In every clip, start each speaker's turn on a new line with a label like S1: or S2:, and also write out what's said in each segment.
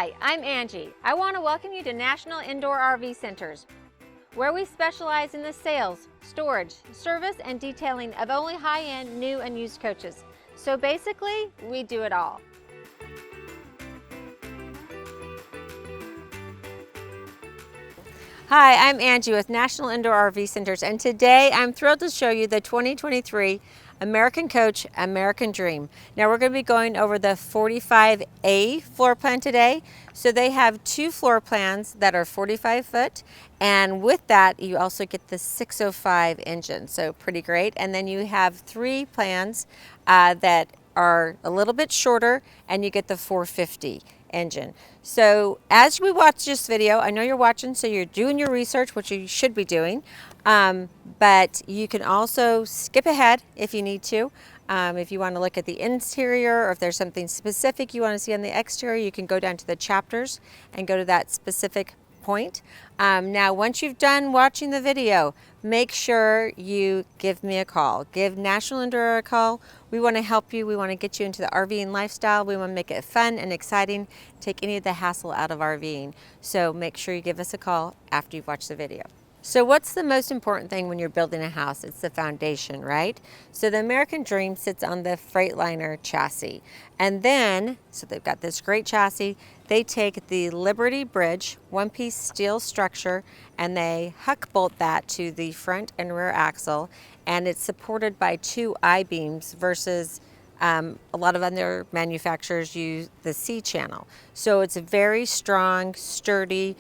S1: Hi, I'm Angie. I want to welcome you to National Indoor RV Centers, where we specialize in the sales, storage, service, and detailing of only high-end new and used coaches. So basically, we do it all. Hi, I'm Angie with National Indoor RV Centers, and today I'm thrilled to show you the 2023 American Coach American Dream. Now we're going to be going over the 45A floor plan today. So they have two floor plans that are 45 foot, and with that you also get the 605 engine, so pretty great. And then you have three plans that are a little bit shorter, and you get the 450 engine. So as we watch this video, I know you're watching, so you're doing your research, which you should be doing, but you can also skip ahead if you need to. If you want to look at the interior, or if there's something specific you want to see on the exterior, you can go down to the chapters and go to that specific point. Now once you've done watching the video, make sure you give me a call. Give National Indoor a call. We want to help you. We want to get you into the RVing lifestyle. We want to make it fun and exciting, take any of the hassle out of RVing. So make sure you give us a call after you've watched the video. So what's the most important thing when you're building a house? It's the foundation, right? So the American Dream sits on the Freightliner chassis. And then, so they've got this great chassis, they take the Liberty Bridge, one-piece steel structure, and they huck bolt that to the front and rear axle, and it's supported by two I-beams versus a lot of other manufacturers use the C-channel. So it's very strong, sturdy,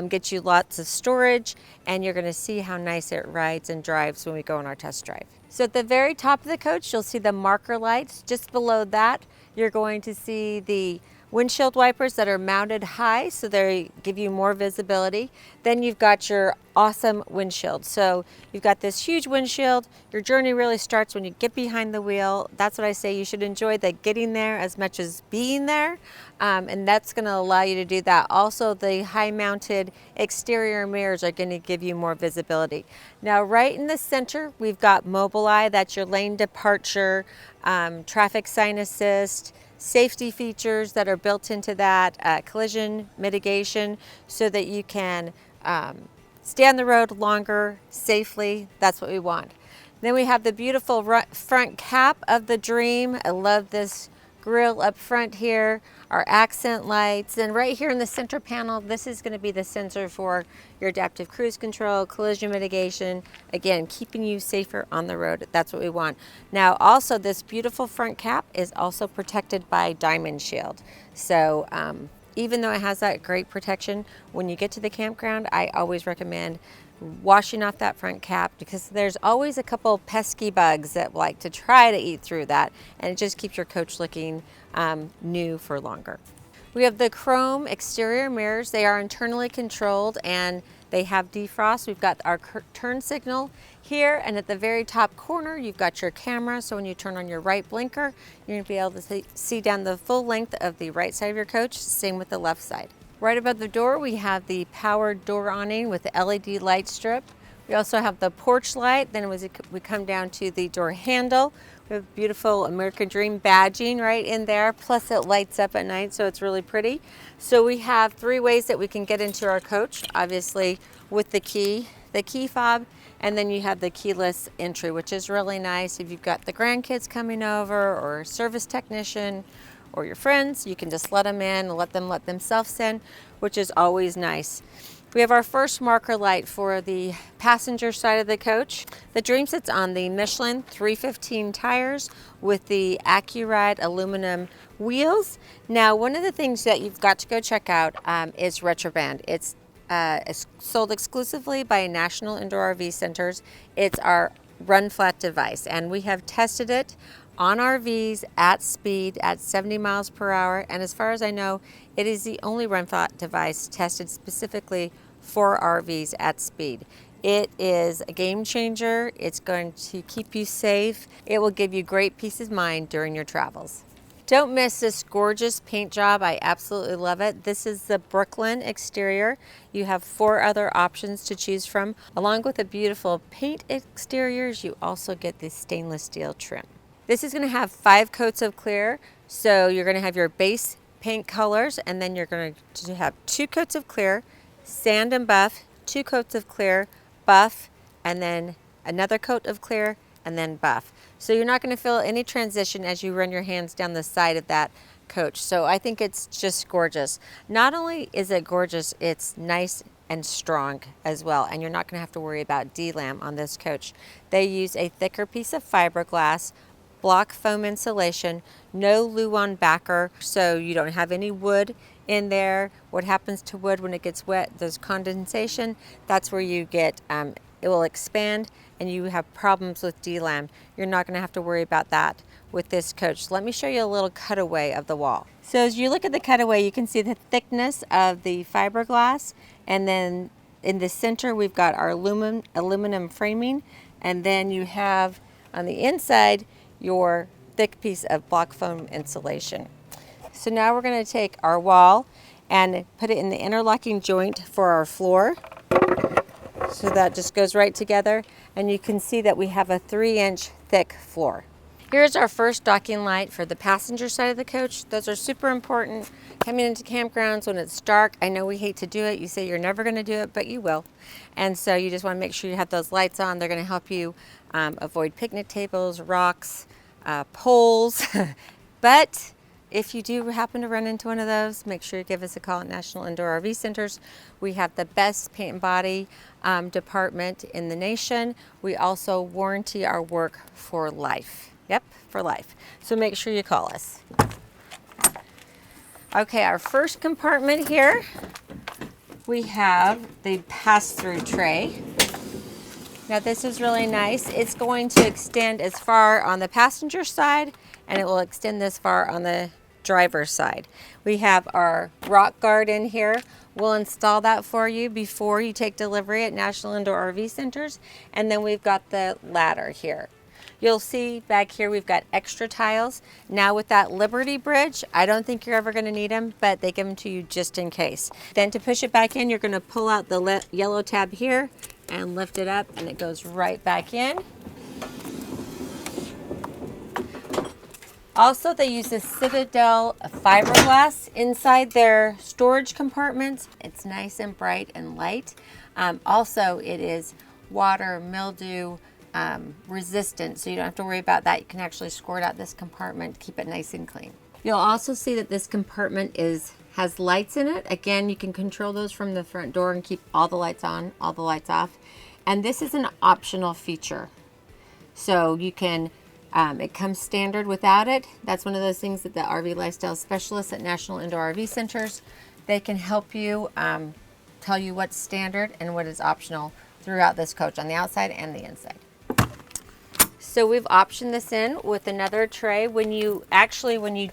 S1: gets you lots of storage, and you're gonna see how nice it rides and drives when we go on our test drive. So at the very top of the coach, you'll see the marker lights. Just below that, you're going to see the windshield wipers that are mounted high, so they give you more visibility. Then you've got your awesome windshield. So you've got this huge windshield. Your journey really starts when you get behind the wheel. That's what I say, you should enjoy the getting there as much as being there. And that's gonna allow you to do that. Also, the high mounted exterior mirrors are gonna give you more visibility. Now, right in the center, we've got Mobileye, that's your lane departure, traffic sign assist, safety features that are built into that, collision mitigation, so that you can stay on the road longer, safely. That's what we want. Then we have the beautiful front cap of the Dream. I love this grille up front here, our accent lights, and right here in the center panel, this is going to be the sensor for your adaptive cruise control, collision mitigation, again, keeping you safer on the road. That's what we want. Now also, this beautiful front cap is also protected by Diamond Shield. So even though it has that great protection, when you get to the campground, I always recommend washing off that front cap, because there's always a couple pesky bugs that like to try to eat through that, and it just keeps your coach looking new for longer. We have the chrome exterior mirrors. They are internally controlled and they have defrost. We've got our turn signal here, and at the very top corner you've got your camera, so when you turn on your right blinker, you're going to be able to see down the full length of the right side of your coach. Same with the left side. Right above the door, we have the powered door awning with the LED light strip. We also have the porch light. Then we come down to the door handle. We have beautiful American Dream badging right in there. Plus it lights up at night, so it's really pretty. So we have three ways that we can get into our coach. Obviously with the key fob, and then you have the keyless entry, which is really nice. If you've got the grandkids coming over, or a service technician, or your friends, you can just let them in and let them themselves in, which is always nice. We have our first marker light for the passenger side of the coach. The Dream sits on the Michelin 315 tires with the AccuRide aluminum wheels. Now, one of the things that you've got to go check out is Retroband. It's sold exclusively by National Indoor RV Centers. It's our run flat device, and we have tested it on RVs at speed at 70 miles per hour, and as far as I know, it is the only run flat device tested specifically for RVs at speed. It is a game changer. It's going to keep you safe. It will give you great peace of mind during your travels. Don't miss this gorgeous paint job. I absolutely love it. This is the Brooklyn exterior. You have 4 other options to choose from. Along with the beautiful paint exteriors, you also get the stainless steel trim. This is going to have 5 coats of clear, so you're going to have your base paint colors, and then you're going to have 2 coats of clear, sand and buff, 2 coats of clear, buff, and then another coat of clear, and then buff. So you're not going to feel any transition as you run your hands down the side of that coach. So I think it's just gorgeous. Not only is it gorgeous, it's nice and strong as well, and you're not going to have to worry about D-lam on this coach. They use a thicker piece of fiberglass, block foam insulation, no Luan backer, so you don't have any wood in there. What happens to wood when it gets wet? There's condensation. That's where you get it will expand and you have problems with D-lam. You're not going to have to worry about that with this coach. Let me show you a little cutaway of the wall. So as you look at the cutaway, you can see the thickness of the fiberglass, and then in the center we've got our aluminum framing, and then you have on the inside your thick piece of block foam insulation. So now we're going to take our wall and put it in the interlocking joint for our floor. So that just goes right together, and you can see that we have a 3-inch thick floor. Here's our first docking light for the passenger side of the coach. Those are super important coming into campgrounds when it's dark. I know we hate to do it. You say you're never going to do it, but you will. And so you just want to make sure you have those lights on. They're going to help you avoid picnic tables, rocks, poles. But if you do happen to run into one of those, make sure you give us a call at National Indoor RV Centers. We have the best paint and body department in the nation. We also warranty our work for life. Yep, for life. So make sure you call us. Okay, our first compartment here, we have the pass-through tray. Now this is really nice. It's going to extend as far on the passenger side, and it will extend this far on the driver's side. We have our rock guard in here. We'll install that for you before you take delivery at National Indoor RV Centers. And then we've got the ladder here. You'll see back here we've got extra tiles. Now with that Liberty Bridge, I don't think you're ever going to need them, but they give them to you just in case. Then to push it back in, you're going to pull out the yellow tab here and lift it up, and it goes right back in. Also, they use the Citadel fiberglass inside their storage compartments. It's nice and bright and light. Also, it is water, mildew, resistant, so you don't have to worry about that. You can actually squirt out this compartment, keep it nice and clean. You'll also see that this compartment has lights in it. Again, you can control those from the front door and keep all the lights on, all the lights off. And this is an optional feature. So you can, it comes standard without it. That's one of those things that the RV lifestyle specialists at National Indoor RV Centers, they can help you tell you what's standard and what is optional throughout this coach on the outside and the inside. So we've optioned this in with another tray. When you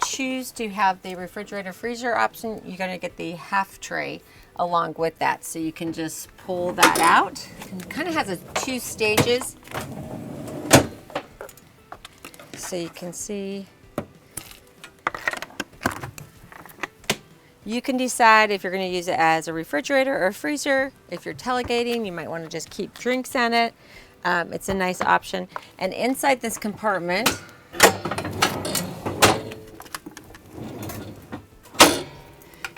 S1: choose to have the refrigerator freezer option, you're going to get the half tray along with that. So you can just pull that out. It kind of has 2 stages. So you can see, you can decide if you're going to use it as a refrigerator or a freezer. If you're tailgating, you might want to just keep drinks in it. It's a nice option. And inside this compartment,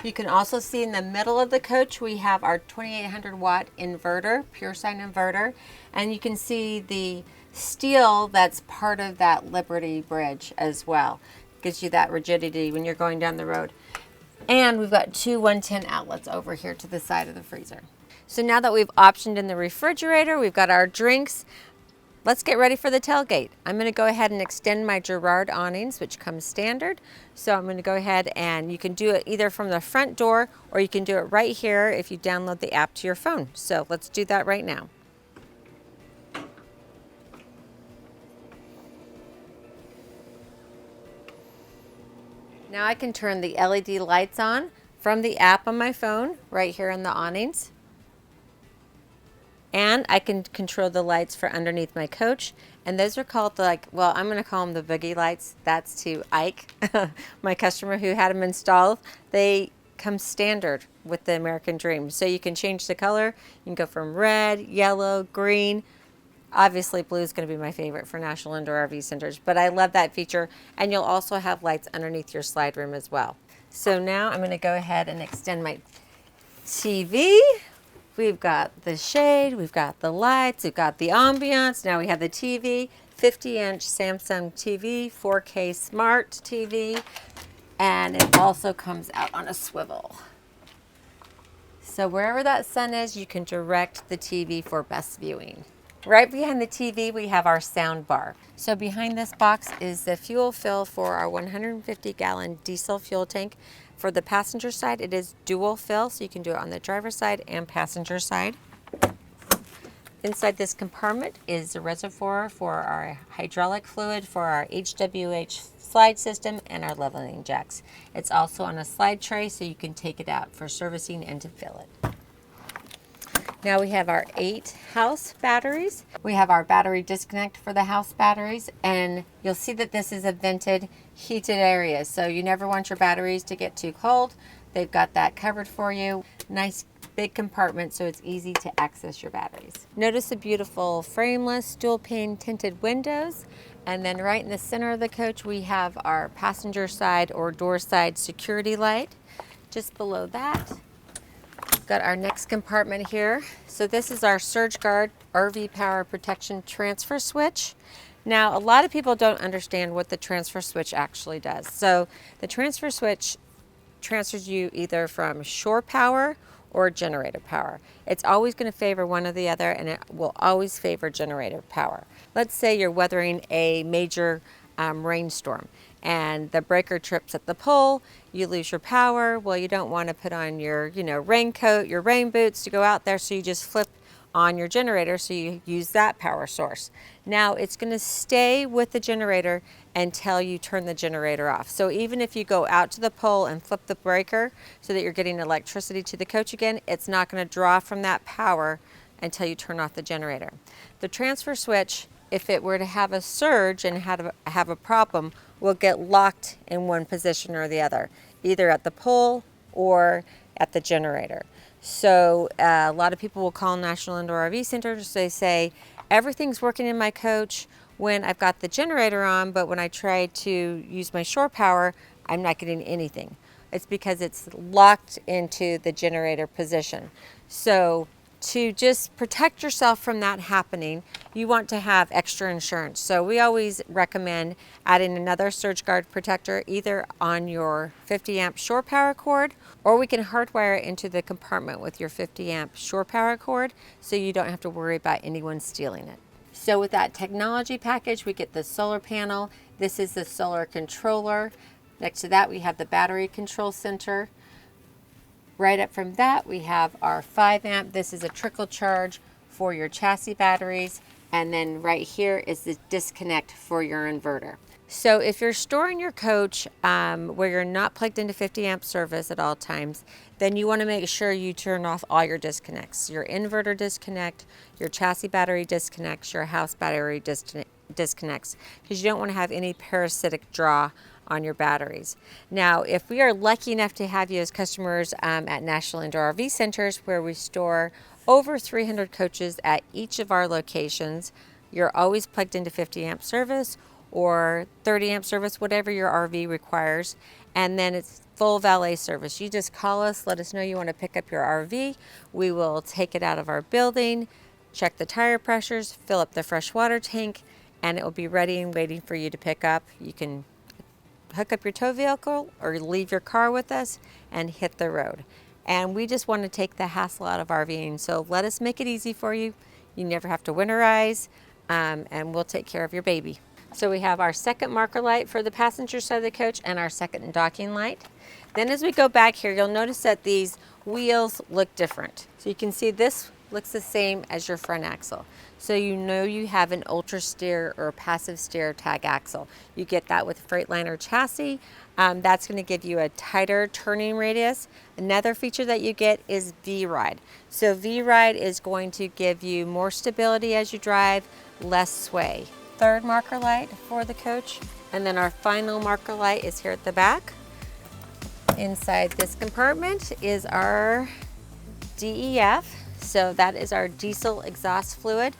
S1: you can also see in the middle of the coach, we have our 2800 watt inverter, pure sine inverter. And you can see the steel that's part of that Liberty Bridge as well. Gives you that rigidity when you're going down the road. And we've got 2 110 outlets over here to the side of the freezer. So now that we've optioned in the refrigerator, we've got our drinks, let's get ready for the tailgate. I'm going to go ahead and extend my Girard awnings, which comes standard. So I'm going to go ahead, and you can do it either from the front door, or you can do it right here if you download the app to your phone. So let's do that right now. Now I can turn the LED lights on from the app on my phone right here in the awnings. And I can control the lights for underneath my coach. And those are called I'm going to call them the boogie lights. That's to Ike, my customer who had them installed. They come standard with the American Dream. So you can change the color. You can go from red, yellow, green. Obviously, blue is going to be my favorite for National Indoor RV Centers. But I love that feature. And you'll also have lights underneath your slide room as well. So now I'm going to go ahead and extend my TV. We've got the shade, we've got the lights, we've got the ambiance. Now we have the TV, 50-inch Samsung TV, 4K smart TV, and it also comes out on a swivel. So wherever that sun is, you can direct the TV for best viewing. Right behind the TV, we have our sound bar. So behind this box is the fuel fill for our 150-gallon diesel fuel tank. For the passenger side, it is dual fill, so you can do it on the driver's side and passenger side. Inside this compartment is the reservoir for our hydraulic fluid for our HWH slide system and our leveling jacks. It's also on a slide tray, so you can take it out for servicing and to fill it. Now we have our 8 house batteries. We have our battery disconnect for the house batteries, and you'll see that this is a vented, heated area, so you never want your batteries to get too cold. They've got that covered for you. Nice big compartment, so it's easy to access your batteries. Notice the beautiful frameless dual pane tinted windows, and then right in the center of the coach we have our passenger side or door side security light. Just below that, got our next compartment here. So this is our Surge Guard RV power protection transfer switch. Now, a lot of people don't understand what the transfer switch actually does. So the transfer switch transfers you either from shore power or generator power. It's always going to favor one or the other, and it will always favor generator power. Let's say you're weathering a major rainstorm and the breaker trips at the pole, you lose your power. Well, you don't want to put on your raincoat, your rain boots to go out there, so you just flip on your generator, so you use that power source. Now it's going to stay with the generator until you turn the generator off. So even if you go out to the pole and flip the breaker so that you're getting electricity to the coach again, it's not going to draw from that power until you turn off the generator. The transfer switch, if it were to have a surge and have a problem, will get locked in one position or the other, either at the pole or at the generator. So a lot of people will call National Indoor RV Centers. They say, everything's working in my coach when I've got the generator on, but when I try to use my shore power, I'm not getting anything. It's because it's locked into the generator position. So to just protect yourself from that happening, you want to have extra insurance. So we always recommend adding another Surge Guard protector either on your 50 amp shore power cord, or we can hardwire it into the compartment with your 50 amp shore power cord, so you don't have to worry about anyone stealing it. So with that technology package, we get the solar panel. This is the solar controller. Next to that, we have the battery control center. Right up from that, we have our 5 amp. This is a trickle charge for your chassis batteries. And then right here is the disconnect for your inverter. So if you're storing your coach where you're not plugged into 50 amp service at all times, then you want to make sure you turn off all your disconnects. Your inverter disconnect, your chassis battery disconnects, your house battery disconnects, because you don't want to have any parasitic draw on your batteries. Now, if we are lucky enough to have you as customers at National Indoor RV Centers, where we store over 300 coaches at each of our locations, you're always plugged into 50 amp service or 30 amp service, whatever your RV requires. And then it's full valet service. You just call us, let us know you want to pick up your RV. We will take it out of our building, check the tire pressures, fill up the fresh water tank, and it will be ready and waiting for you to pick up. You can hook up your tow vehicle or leave your car with us and hit the road. And we just want to take the hassle out of RVing. So let us make it easy for you. You never have to winterize, and we'll take care of your baby. So we have our second marker light for the passenger side of the coach and our second docking light. Then as we go back here, you'll notice that these wheels look different. So you can see this looks the same as your front axle. So you know you have an ultra steer or passive steer tag axle. You get that with Freightliner chassis. That's going to give you a tighter turning radius. Another feature that you get is V-Ride. So V-Ride is going to give you more stability as you drive, less sway. Third marker light for the coach. And then our final marker light is here at the back. Inside this compartment is our DEF. So that is our diesel exhaust fluid,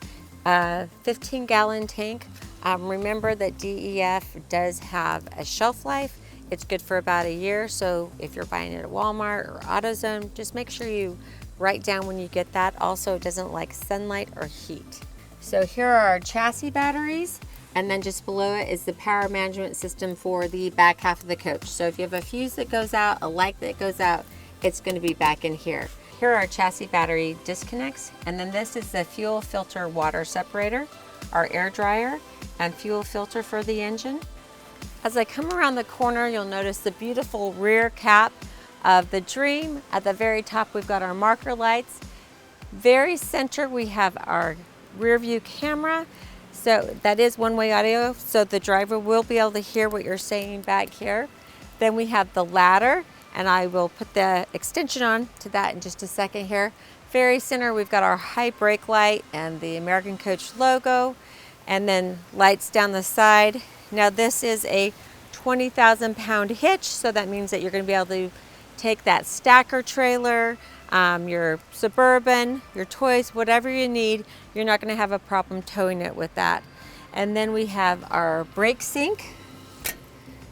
S1: 15-gallon tank. Remember that DEF does have a shelf life. It's good for about a year, so if you're buying it at Walmart or AutoZone, just make sure you write down when you get that. Also, it doesn't like sunlight or heat. So here are our chassis batteries, and then just below it is the power management system for the back half of the coach. So if you have a fuse that goes out, a light that goes out, it's going to be back in here. Here are our chassis battery disconnects, and then this is the fuel filter water separator, our air dryer, and fuel filter for the engine. As I come around the corner, you'll notice the beautiful rear cap of the Dream. At the very top, we've got our marker lights. Very center, we have our rear view camera. So that is one-way audio, so the driver will be able to hear what you're saying back here. Then we have the ladder, and I will put the extension on to that in just a second here. Very center, we've got our high brake light and the American Coach logo, and then lights down the side. Now this is a 20,000 pound hitch, so that means that you're going to be able to take that stacker trailer, your Suburban, your toys, whatever you need, you're not going to have a problem towing it with that. And then we have our brake sync.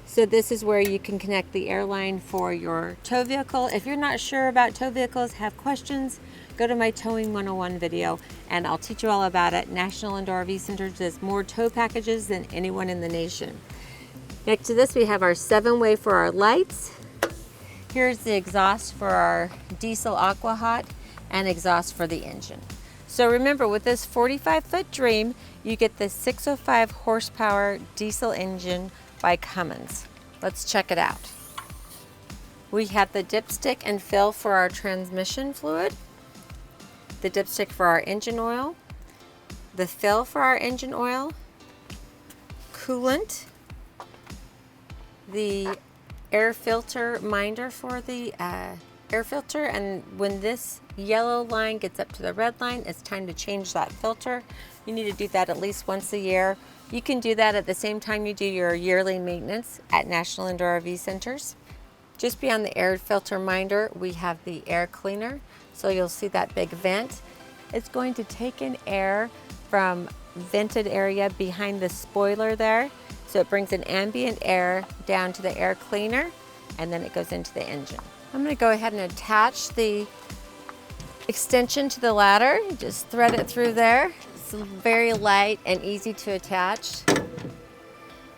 S1: So this is where you can connect the airline for your tow vehicle. If you're not sure about tow vehicles, have questions, go to my Towing 101 video and I'll teach you all about it. National Indoor RV Center does more tow packages than anyone in the nation. Next to this, we have our 7-way for our lights. Here's the exhaust for our diesel Aqua Hot and exhaust for the engine. So remember, with this 45-foot Dream, you get the 605 horsepower diesel engine by Cummins. Let's check it out. We have the dipstick and fill for our transmission fluid, the dipstick for our engine oil, the fill for our engine oil, coolant, the air filter minder for the air filter, and when this yellow line gets up to the red line, it's time to change that filter. You need to do that at least once a year. You can do that at the same time you do your yearly maintenance at National Indoor RV Centers. Just beyond the air filter minder, we have the air cleaner. So you'll see that big vent. It's going to take in air from vented area behind the spoiler there. So it brings an ambient air down to the air cleaner, and then it goes into the engine. I'm going to go ahead and attach the extension to the ladder. Just thread it through there. It's very light and easy to attach.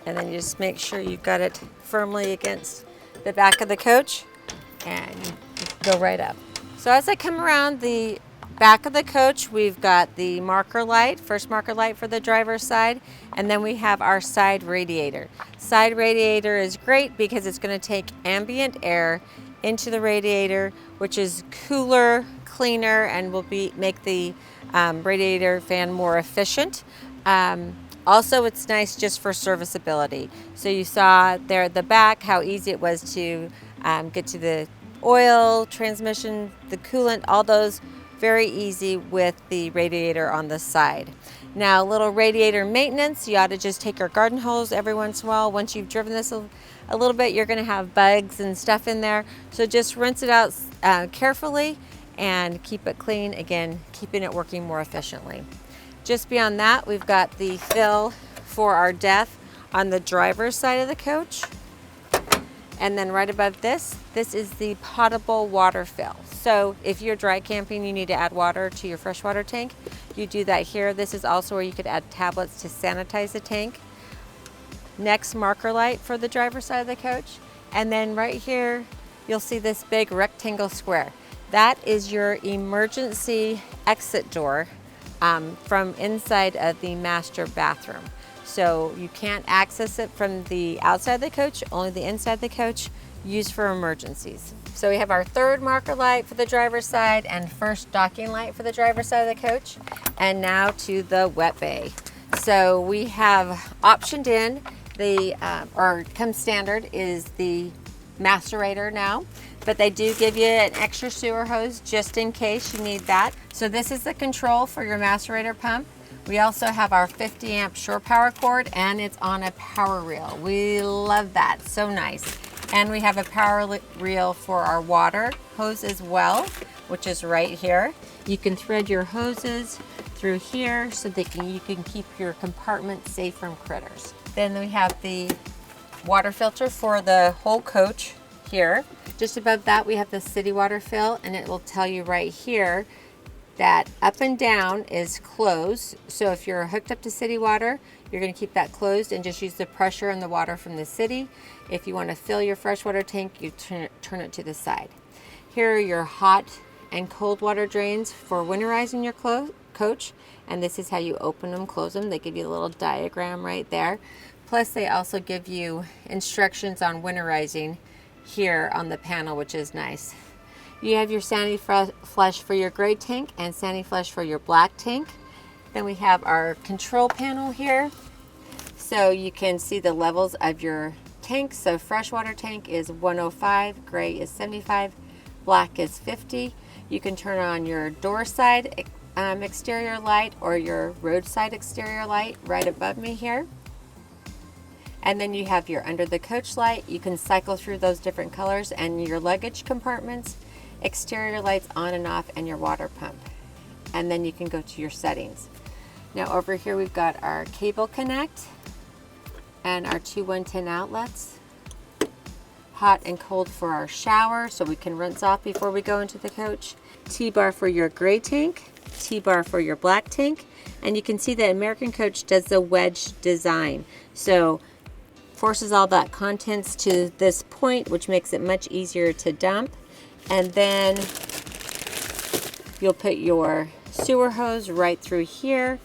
S1: And then you just make sure you've got it firmly against the back of the coach, and you go right up. So as I come around the back of the coach, we've got the marker light, first marker light for the driver's side, and then we have our side radiator. Side radiator is great because it's going to take ambient air into the radiator, which is cooler, cleaner, and will make the radiator fan more efficient. Also, it's nice just for serviceability. So you saw there at the back how easy it was to get to the oil, transmission, the coolant, all those very easy with the radiator on the side. Now, a little radiator maintenance, you ought to just take your garden hose every once in a while. Once you've driven this a little bit, you're going to have bugs and stuff in there. So just rinse it out carefully and keep it clean, again, keeping it working more efficiently. Just beyond that, we've got the fill for our depth on the driver's side of the coach. And then right above this is the potable water fill. So if you're dry camping, you need to add water to your freshwater tank, you do that here. This is also where you could add tablets to sanitize the tank. Next, marker light for the driver's side of the coach. And then right here, you'll see this big rectangle square. That is your emergency exit door from inside of the master bathroom. So you can't access it from the outside of the coach, only the inside of the coach, used for emergencies. So we have our third marker light for the driver's side and first docking light for the driver's side of the coach. And now to the wet bay. So we have optioned in the, or comes standard is the macerator now, but they do give you an extra sewer hose just in case you need that. So this is the control for your macerator pump. We also have our 50 amp shore power cord, and it's on a power reel. We love that, so nice. And we have a power reel for our water hose as well, which is right here. You can thread your hoses through here so that you can keep your compartment safe from critters. Then we have the water filter for the whole coach here. Just above that we have the city water fill, and it will tell you right here that up and down is closed. So if you're hooked up to city water, you're going to keep that closed and just use the pressure and the water from the city. If you want to fill your freshwater tank, you turn it to the side. Here are your hot and cold water drains for winterizing your coach, and this is how you open them, close them. They give you a little diagram right there. Plus they also give you instructions on winterizing here on the panel, which is nice. You have your sandy flush for your gray tank and sandy flush for your black tank. Then we have our control panel here, so you can see the levels of your tanks. So freshwater tank is 105, gray is 75, black is 50. You can turn on your door side exterior light or your roadside exterior light right above me here. And then you have your under the coach light. You can cycle through those different colors, and your luggage compartments, exterior lights on and off, and your water pump. And then you can go to your settings. Now over here we've got our cable connect and our two 110 outlets. Hot and cold for our shower, so we can rinse off before we go into the coach. T-bar for your gray tank, T-bar for your black tank, and you can see that American Coach does the wedge design. So forces all that contents to this point, which makes it much easier to dump. And then you'll put your sewer hose right through here.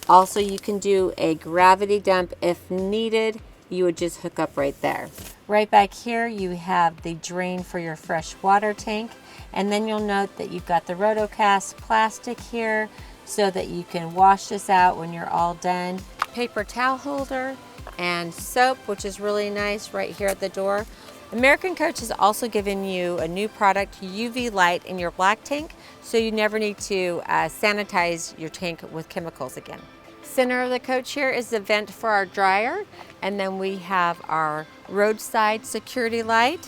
S1: Also, you can do a gravity dump if needed. You would just hook up right there. Right back here you have the drain for your fresh water tank, and then you'll note that you've got the rotocast plastic here so that you can wash this out when you're all done. Paper towel holder and soap, which is really nice, right here at the door. American Coach has also given you a new product, UV light, in your black tank, so you never need to sanitize your tank with chemicals again. Center of the coach here is the vent for our dryer, and then we have our roadside security light.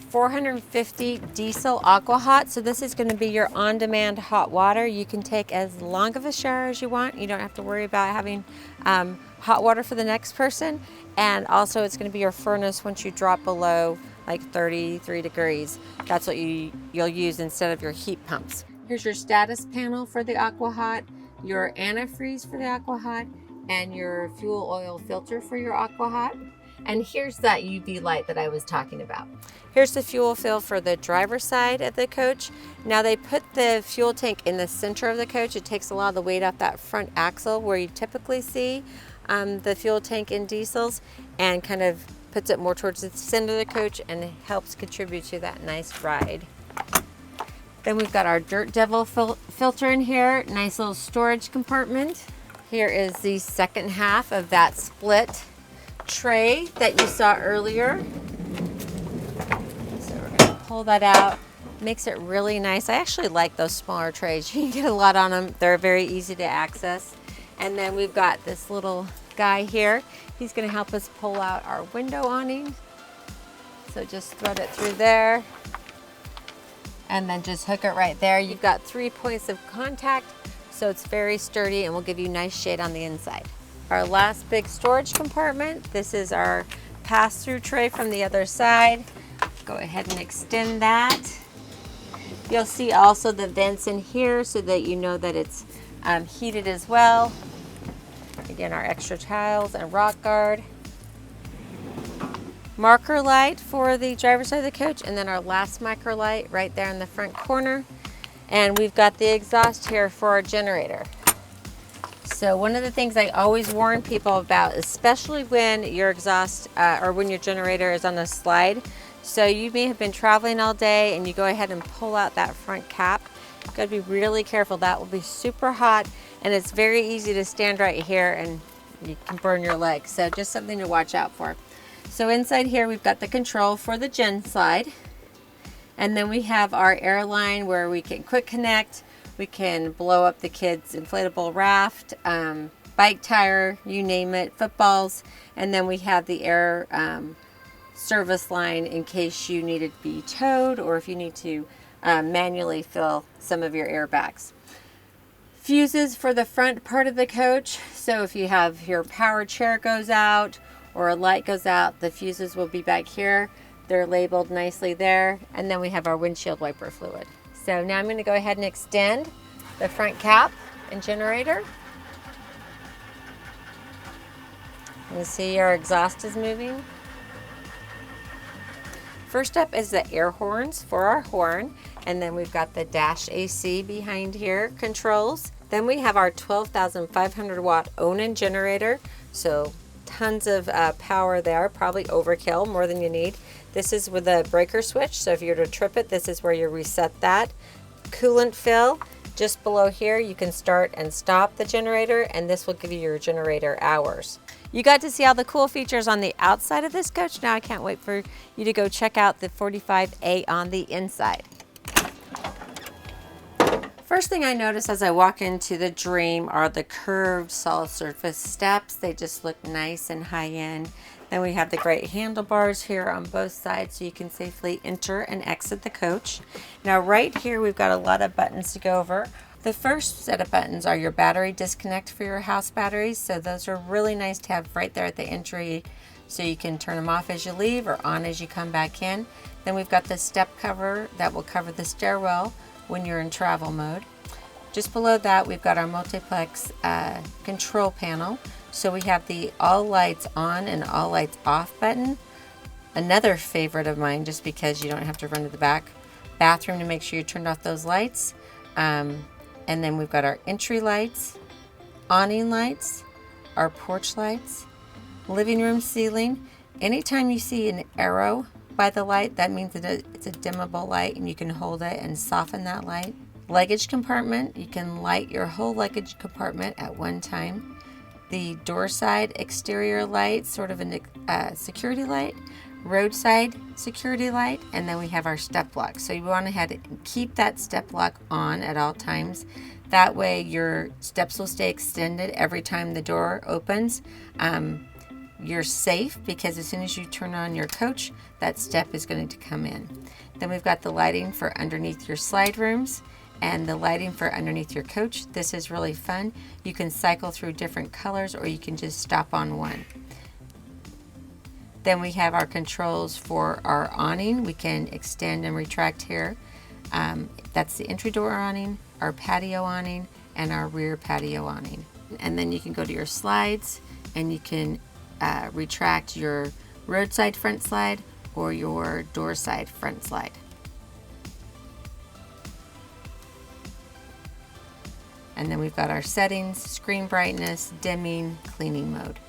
S1: 450 diesel aqua hot, so this is going to be your on-demand hot water. You can take as long of a shower as you want. You don't have to worry about having hot water for the next person. And also it's going to be your furnace once you drop below like 33 degrees. That's what you'll use instead of your heat pumps. Here's your status panel for the aqua hot, your antifreeze for the aqua hot, and your fuel oil filter for your aqua hot. And here's that UV light that I was talking about. Here's the fuel fill for the driver's side of the coach. Now they put the fuel tank in the center of the coach. It takes a lot of the weight off that front axle where you typically see the fuel tank in diesels, and kind of puts it more towards the center of the coach and helps contribute to that nice ride. Then we've got our Dirt Devil filter in here, nice little storage compartment. Here is the second half of that split tray that you saw earlier. So we're going to pull that out. Makes it really nice. I actually like those smaller trays. You can get a lot on them. They're very easy to access. And then we've got this little guy here. He's going to help us pull out our window awning. So just thread it through there and then just hook it right there. You've got 3 points of contact, so it's very sturdy and will give you nice shade on the inside. Our last big storage compartment, this is our pass-through tray from the other side. Go ahead and extend that. You'll see also the vents in here so that you know that it's heated as well. Again, our extra tiles and rock guard. Marker light for the driver's side of the coach, and then our last micro light right there in the front corner. And we've got the exhaust here for our generator. So one of the things I always warn people about, especially when your exhaust or when your generator is on a slide, so you may have been traveling all day and you go ahead and pull out that front cap. You've got to be really careful. That will be super hot, and it's very easy to stand right here and you can burn your leg. So just something to watch out for. So inside here we've got the control for the gen slide, and then we have our air line where we can quick connect. We can blow up the kids' inflatable raft, bike tire, you name it, footballs, and then we have the air service line in case you need it to be towed or if you need to manually fill some of your airbags. fuses for the front part of the coach. So if you have your power chair goes out or a light goes out, the fuses will be back here. They're labeled nicely there. And then we have our windshield wiper fluid. So now I'm going to go ahead and extend the front cap and generator. You see our exhaust is moving. First up is the air horns for our horn, and then we've got the dash AC behind here controls. Then we have our 12,500 watt Awning generator, so tons of power there, probably overkill, more than you need. This is with a breaker switch, so if you were to trip it, this is where you reset that. Coolant fill, just below here you can start and stop the generator, and this will give you your generator hours. You got to see all the cool features on the outside of this coach. Now I can't wait for you to go check out the 45A on the inside. First thing I notice as I walk into the Dream are the curved solid surface steps. They just look nice and high end. Then we have the great handlebars here on both sides so you can safely enter and exit the coach. Now right here we've got a lot of buttons to go over. The first set of buttons are your battery disconnect for your house batteries. So those are really nice to have right there at the entry so you can turn them off as you leave or on as you come back in. Then we've got the step cover that will cover the stairwell when you're in travel mode. Just below that we've got our multiplex control panel. So we have the all lights on and all lights off button. Another favorite of mine just because you don't have to run to the back bathroom to make sure you turned off those lights. And then we've got our entry lights, awning lights, our porch lights, living room ceiling. Anytime you see an arrow by the light, that means that it's a dimmable light and you can hold it and soften that light. Luggage compartment, you can light your whole luggage compartment at one time. The door side exterior light, sort of a security light, roadside security light, and then we have our step lock. So you want to keep that step lock on at all times. That way your steps will stay extended every time the door opens. You're safe because as soon as you turn on your coach, that step is going to come in. Then we've got the lighting for underneath your slide rooms and the lighting for underneath your coach. This is really fun. You can cycle through different colors or you can just stop on one. Then we have our controls for our awning. We can extend and retract here. That's the entry door awning, our patio awning, and our rear patio awning. And then you can go to your slides and you can retract your roadside front slide or your door side front slide. And then we've got our settings, screen brightness, dimming, cleaning mode.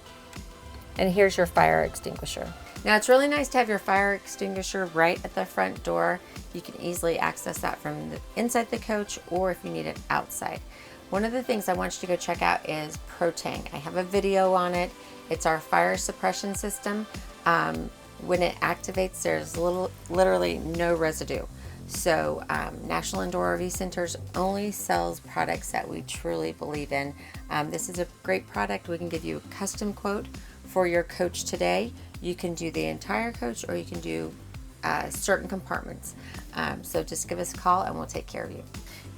S1: And here's your fire extinguisher. Now it's really nice to have your fire extinguisher right at the front door. You can easily access that from the inside the coach or if you need it outside. One of the things I want you to go check out is Protang. I have a video on it. It's our fire suppression system. When it activates, there's literally no residue. So National Indoor RV Centers only sells products that we truly believe in. This is a great product. We can give you a custom quote for your coach today. You can do the entire coach or you can do certain compartments. So just give us a call and we'll take care of you.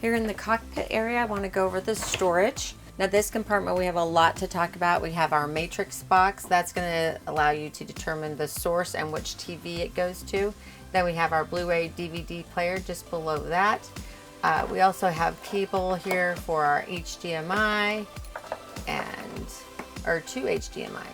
S1: Here in the cockpit area, I want to go over the storage. Now this compartment, we have a lot to talk about. We have our matrix box. That's going to allow you to determine the source and which TV it goes to. Then we have our Blu-ray DVD player just below that. We also have cable here for our HDMI or two HDMI.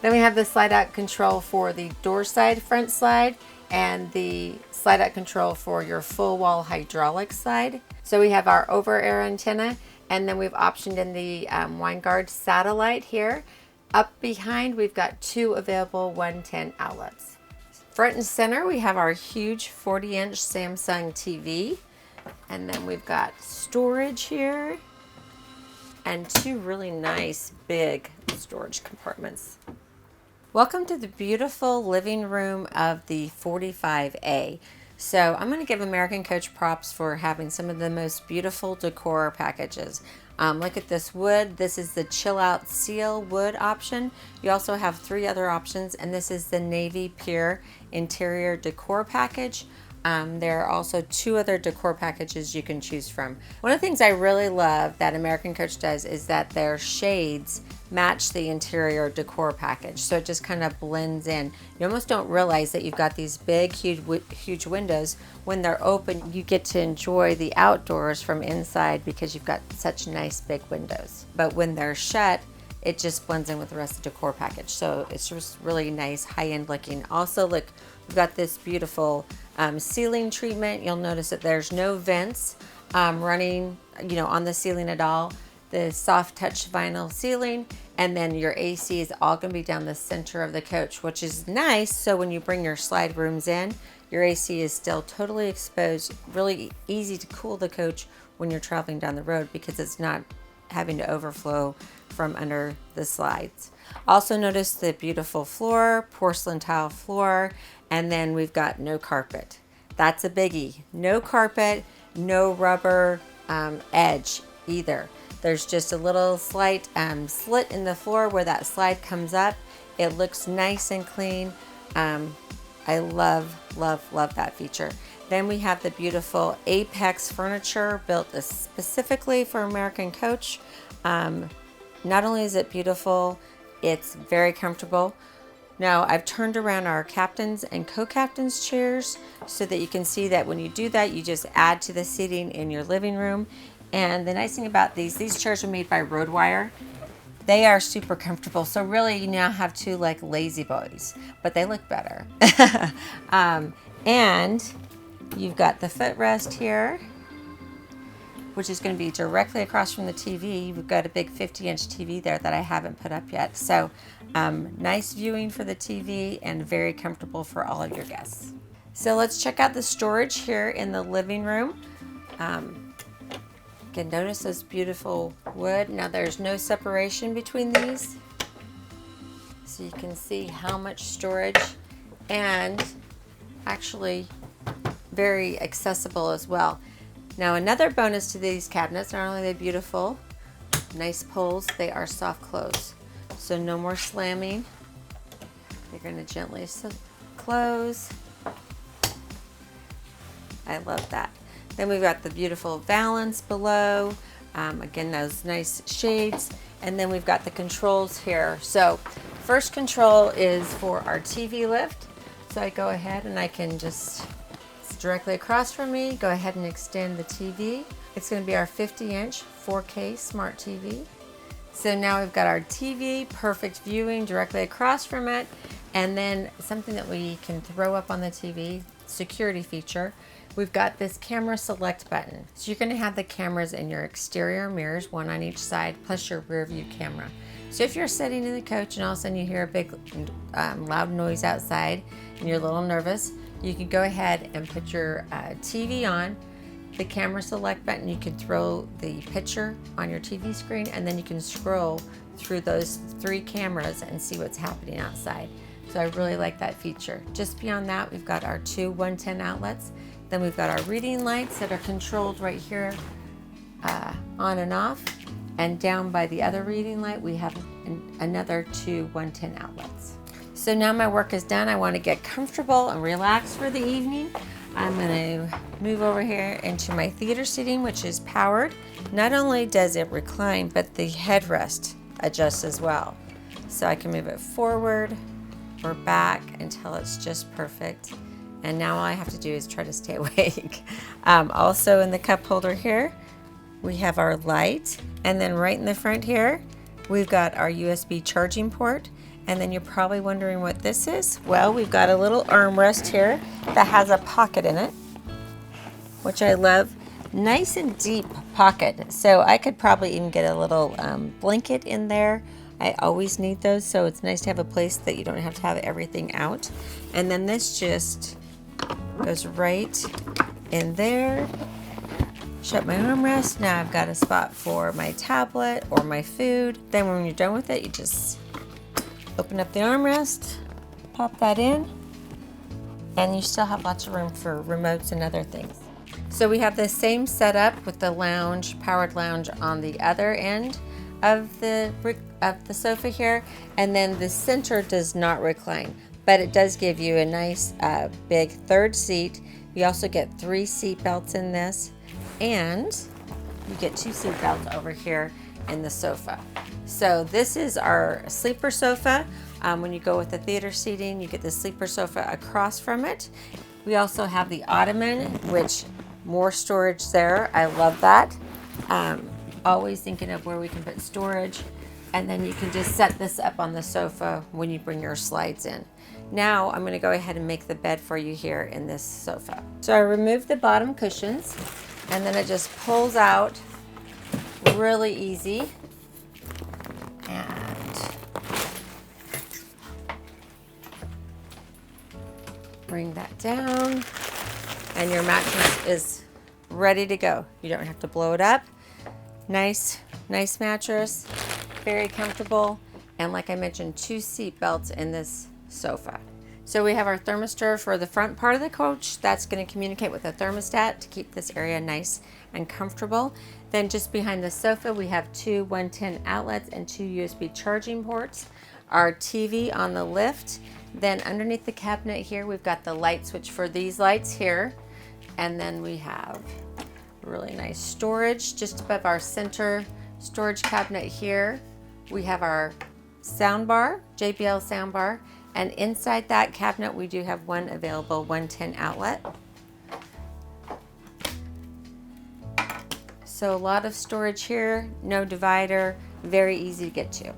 S1: Then we have the slide out control for the door side front slide and the slide out control for your full wall hydraulic slide. So we have our over air antenna, and then we've optioned in the Winegard satellite here. Up behind we've got two available 110 outlets. Front and center we have our huge 40-inch Samsung TV, and then we've got storage here and two really nice big storage compartments. Welcome to the beautiful living room of the 45A. So I'm going to give American Coach props for having some of the most beautiful decor packages. Look at this wood. This is the chill out seal wood option. You also have three other options, and this is the navy pure interior decor package. There are also 2 other decor packages you can choose from. One of the things I really love that American Coach does is that their shades match the interior decor package. So it just kind of blends in. You almost don't realize that you've got these big, huge windows. When they're open, you get to enjoy the outdoors from inside because you've got such nice big windows. But when they're shut, it just blends in with the rest of the decor package. So it's just really nice, high-end looking. Also, look, we've got this beautiful ceiling treatment. You'll notice that there's no vents running, on the ceiling at all. The soft touch vinyl ceiling, and then your AC is all going to be down the center of the coach, which is nice. So when you bring your slide rooms in, your AC is still totally exposed. Really easy to cool the coach when you're traveling down the road because it's not having to overflow from under the slides. Also notice the beautiful floor, porcelain tile floor, and then we've got no carpet. That's a biggie. No carpet, no rubber edge either. There's just a little slight slit in the floor where that slide comes up. It looks nice and clean. I love that feature. Then we have the beautiful Apex furniture built specifically for American Coach. Not only is it beautiful, it's very comfortable. Now I've turned around our captains and co-captains chairs so that you can see that when you do that, you just add to the seating in your living room. And the nice thing about these chairs are made by Roadwire. They are super comfortable. So really you now have 2 like lazy boys, but they look better. And you've got the footrest here, which is going to be directly across from the TV. We've got a big 50-inch TV there that I haven't put up yet. So nice viewing for the TV and very comfortable for all of your guests. So let's check out the storage here in the living room. You can notice this beautiful wood. Now there's no separation between these. So you can see how much storage, and actually very accessible as well. Now another bonus to these cabinets, not only are they beautiful, nice pulls, they are soft close. So no more slamming. You're going to gently close. I love that. Then we've got the beautiful valance below. Again, those nice shades. And then we've got the controls here. So first control is for our TV lift. So I go ahead and I can just, it's directly across from me, go ahead and extend the TV. It's going to be our 50-inch 4K smart TV. So now we've got our TV, perfect viewing directly across from it. And then something that we can throw up on the TV, security feature. We've got this camera select button. So you're going to have the cameras in your exterior mirrors, 1 on each side, plus your rear view camera. So if you're sitting in the coach and all of a sudden you hear a big loud noise outside and you're a little nervous, you can go ahead and put your TV on, the camera select button. You can throw the picture on your TV screen, and then you can scroll through those 3 cameras and see what's happening outside. So I really like that feature. Just beyond that, we've got our 2 110 outlets. Then we've got our reading lights that are controlled right here, on and off. And down by the other reading light, we have another 2 110 outlets. So now my work is done. I want to get comfortable and relax for the evening. I'm going to move over here into my theater seating, which is powered. Not only does it recline, but the headrest adjusts as well. So I can move it forward or back until it's just perfect. And now all I have to do is try to stay awake. Also in the cup holder here, we have our light. And then right in the front here, we've got our USB charging port. And then you're probably wondering what this is. Well, we've got a little armrest here that has a pocket in it, which I love. Nice and deep pocket. So I could probably even get a little blanket in there. I always need those, so it's nice to have a place that you don't have to have everything out. And then this just goes right in there. Shut my armrest. Now I've got a spot for my tablet or my food. Then when you're done with it, you just open up the armrest, pop that in, and you still have lots of room for remotes and other things. So we have the same setup with the lounge, powered lounge on the other end of the sofa here, and then the center does not recline, but it does give you a nice big third seat. We also get 3 seat belts in this, and you get 2 seat belts over here in the sofa. So this is our sleeper sofa. When you go with the theater seating, you get the sleeper sofa across from it. We also have the ottoman, which more storage there. I love that. Always thinking of where we can put storage. And then you can just set this up on the sofa when you bring your slides in. Now I'm going to go ahead and make the bed for you here in this sofa. So I removed the bottom cushions, and then it just pulls out really easy. And bring that down, and your mattress is ready to go. You don't have to blow it up. Nice mattress, very comfortable, and like I mentioned, 2 seat belts in this sofa. So we have our thermistor for the front part of the coach. That's going to communicate with the thermostat to keep this area nice and comfortable. Then just behind the sofa, we have 2 110 outlets and 2 USB charging ports. Our TV on the lift. Then underneath the cabinet here, we've got the light switch for these lights here. And then we have really nice storage just above our center storage cabinet here. We have our sound bar, JBL sound bar, and inside that cabinet we do have 1 available 110 outlet. So a lot of storage here, no divider, very easy to get to.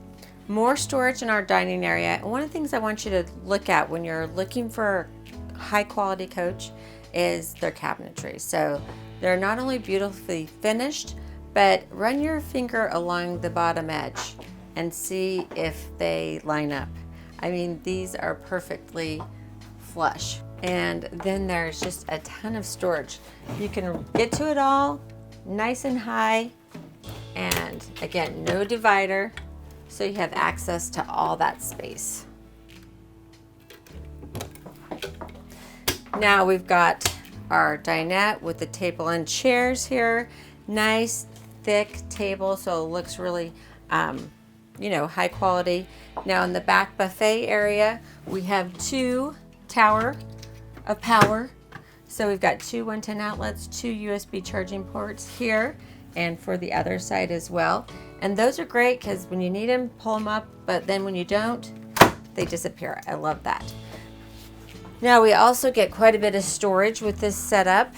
S1: More storage in our dining area. And one of the things I want you to look at when you're looking for a high quality coach is their cabinetry. So they're not only beautifully finished, but run your finger along the bottom edge and see if they line up. I mean, these are perfectly flush. And then there's just a ton of storage. You can get to it all nice and high. And again, no divider. So you have access to all that space. Now we've got our dinette with the table and chairs here. Nice thick table, so it looks really high quality. Now in the back buffet area, we have 2 tower of power. So we've got 2 110 outlets, 2 USB charging ports here, and for the other side as well. And those are great because when you need them, pull them up, but then when you don't, they disappear. I love that. Now we also get quite a bit of storage with this setup.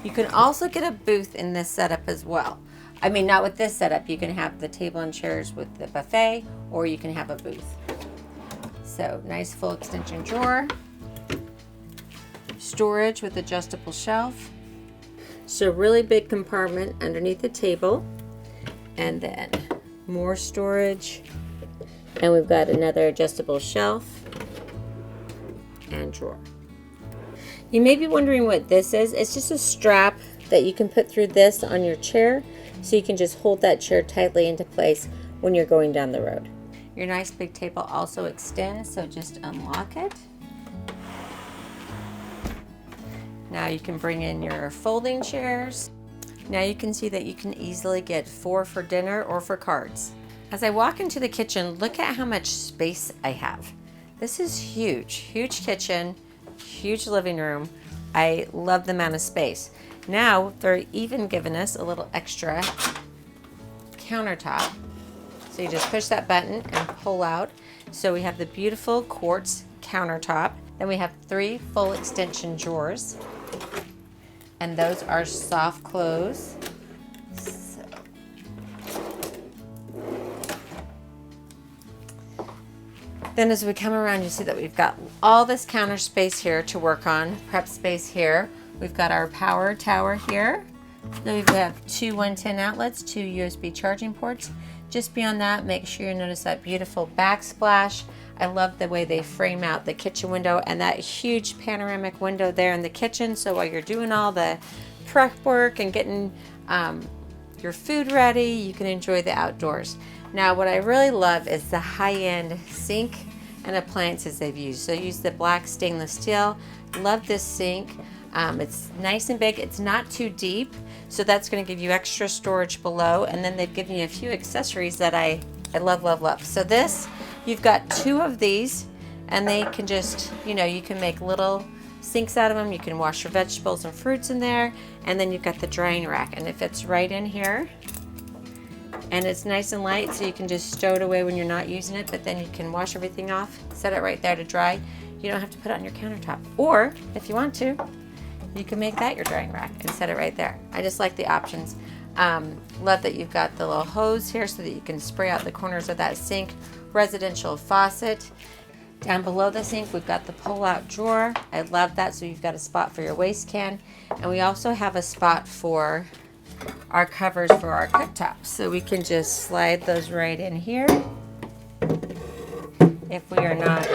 S1: You can also get a booth in this setup as well. I mean, not with this setup. You can have the table and chairs with the buffet, or you can have a booth. So nice full extension drawer. Storage with adjustable shelf. So really big compartment underneath the table. And then more storage. And we've got another adjustable shelf and drawer. You may be wondering what this is. It's just a strap that you can put through this on your chair, so you can just hold that chair tightly into place when you're going down the road. Your nice big table also extends, so just unlock it. Now you can bring in your folding chairs. Now you can see that you can easily get 4 for dinner or for cards. As I walk into the kitchen, look at how much space I have. This is huge, huge kitchen, huge living room. I love the amount of space. Now they're even giving us a little extra countertop. So you just push that button and pull out. So we have the beautiful quartz countertop. Then we have 3 full extension drawers. And those are soft close. Then as we come around, you see that we've got all this counter space here to work on, prep space here. We've got our power tower here. Then we have 2 110 outlets, 2 USB charging ports. Just beyond that, make sure you notice that beautiful backsplash. I love the way they frame out the kitchen window and that huge panoramic window there in the kitchen. So while you're doing all the prep work and getting your food ready, you can enjoy the outdoors. Now what I really love is the high-end sink and appliances they've used. So use the black stainless steel. Love this sink. It's nice and big. It's not too deep, so that's going to give you extra storage below. And then they've given you a few accessories that I love, love, love. So this, you've got 2 of these, and they can just, you can make little sinks out of them. You can wash your vegetables and fruits in there. And then you've got the drying rack, and it fits right in here. And it's nice and light, so you can just stow it away when you're not using it, but then you can wash everything off, set it right there to dry. You don't have to put it on your countertop. Or, if you want to, you can make that your drying rack and set it right there. I just like the options. Love that you've got the little hose here so that you can spray out the corners of that sink. Residential faucet. Down below the sink, we've got the pull-out drawer. I love that, so you've got a spot for your waste can. And we also have a spot for our covers for our cooktops. So we can just slide those right in here. If we are not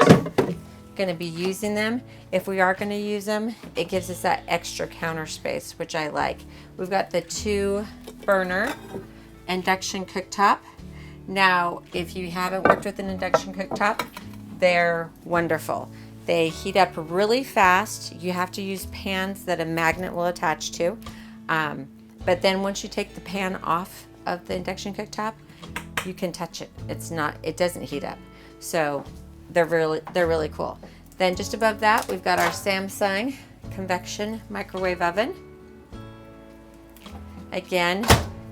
S1: going to be using them, if we are going to use them, it gives us that extra counter space, which I like. We've got the 2-burner induction cooktop. Now, if you haven't worked with an induction cooktop, they're wonderful. They heat up really fast. You have to use pans that a magnet will attach to. But then once you take the pan off of the induction cooktop, you can touch it. It doesn't heat up. So they're really cool. Then just above that, we've got our Samsung convection microwave oven. Again,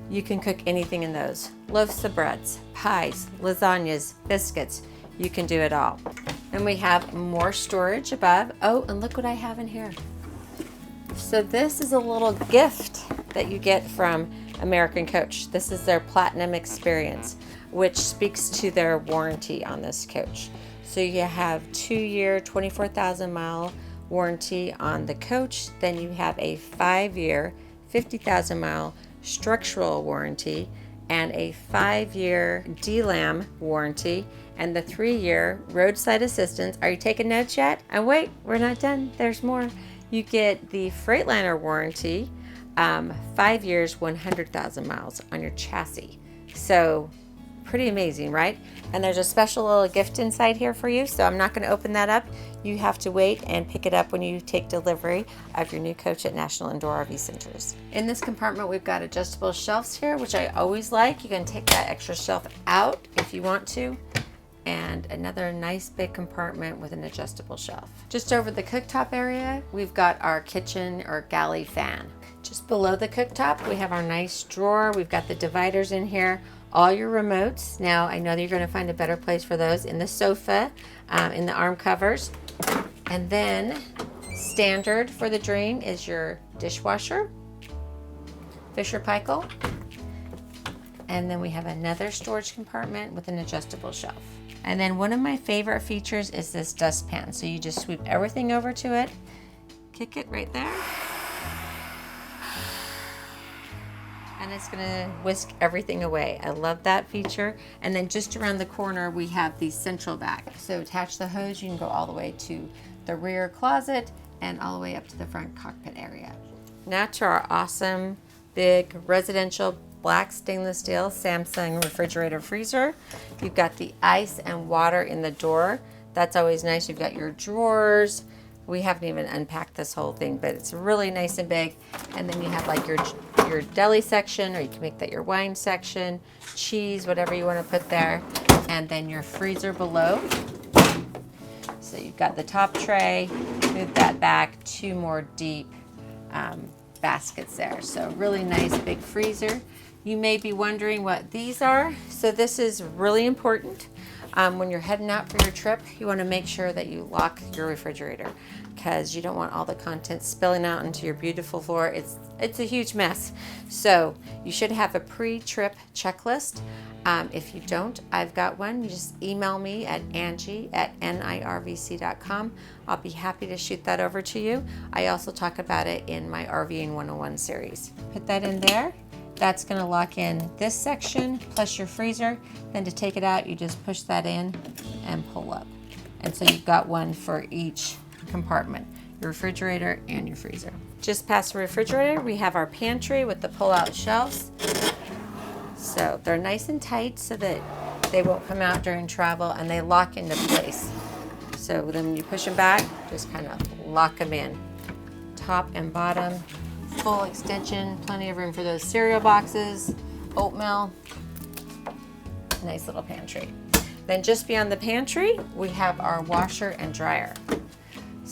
S1: you can cook anything in those. Loaves of breads, pies, lasagnas, biscuits. You can do it all. And we have more storage above. Oh, and look what I have in here. So this is a little gift that you get from American Coach. This is their Platinum Experience, which speaks to their warranty on this coach. So you have 2-year, 24,000 mile warranty on the coach. Then you have a 5-year, 50,000 mile structural warranty, and a 5-year DLAM warranty, and the 3-year roadside assistance. Are you taking notes yet? And wait, we're not done. There's more. You get the Freightliner warranty, 5 years, 100,000 miles on your chassis. So pretty amazing, right? And there's a special little gift inside here for you, so I'm not going to open that up. You have to wait and pick it up when you take delivery of your new coach at National Indoor RV Centers. In this compartment, we've got adjustable shelves here, which I always like. You can take that extra shelf out if you want to. And another nice big compartment with an adjustable shelf. Just over the cooktop area, we've got our kitchen or galley fan. Just below the cooktop, we have our nice drawer. We've got the dividers in here, all your remotes. Now, I know that you're gonna find a better place for those in the sofa, in the arm covers. And then standard for the drain is your dishwasher, Fisher Paykel. And then we have another storage compartment with an adjustable shelf. And then one of my favorite features is this dustpan. So you just sweep everything over to it, kick it right there, and it's gonna whisk everything away. I love that feature. And then just around the corner, we have the central vac. So attach the hose, you can go all the way to the rear closet and all the way up to the front cockpit area. Now to our awesome, big residential black stainless steel Samsung refrigerator freezer. You've got the ice and water in the door. That's always nice. You've got your drawers. We haven't even unpacked this whole thing, but it's really nice and big. And then you have like your deli section, or you can make that your wine section, cheese, whatever you want to put there. And then your freezer below. So you've got the top tray, move that back, 2 more deep baskets there. So really nice big freezer. You may be wondering what these are. So this is really important. When you're heading out for your trip, you want to make sure that you lock your refrigerator, because you don't want all the contents spilling out into your beautiful floor. It's a huge mess. So you should have a pre-trip checklist. If you don't, I've got one. You just email me at Angie@NIRVC.com. I'll be happy to shoot that over to you. I also talk about it in my RVing 101 series. Put that in there. That's going to lock in this section plus your freezer. Then to take it out, you just push that in and pull up. And so you've got one for each compartment, your refrigerator and your freezer. Just past the refrigerator, we have our pantry with the pull-out shelves. So they're nice and tight so that they won't come out during travel, and they lock into place. So then when you push them back, just kind of lock them in. Top and bottom. Full extension, plenty of room for those cereal boxes, oatmeal. Nice little pantry. Then just beyond the pantry, we have our washer and dryer.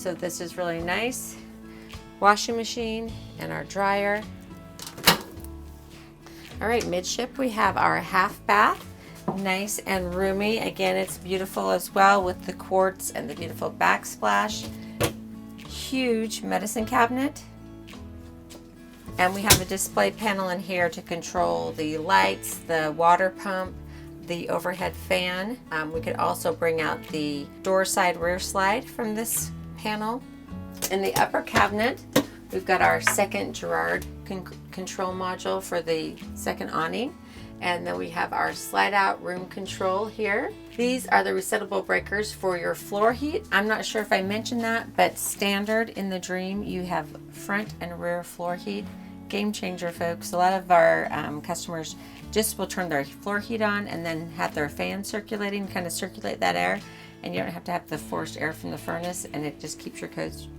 S1: So this is really nice. Washing machine and our dryer. All right, midship, we have our half bath. Nice and roomy. Again, it's beautiful as well with the quartz and the beautiful backsplash. Huge medicine cabinet. And we have a display panel in here to control the lights, the water pump, the overhead fan. We could also bring out the door side rear slide from this panel. In the upper cabinet, we've got our second Girard control module for the second awning. And then we have our slide out room control here. These are the resettable breakers for your floor heat. I'm not sure if I mentioned that, but standard in the Dream, you have front and rear floor heat. Game changer, folks. A lot of our customers just will turn their floor heat on and then have their fan circulating, kind of circulate that air, and you don't have to have the forced air from the furnace, and it just keeps your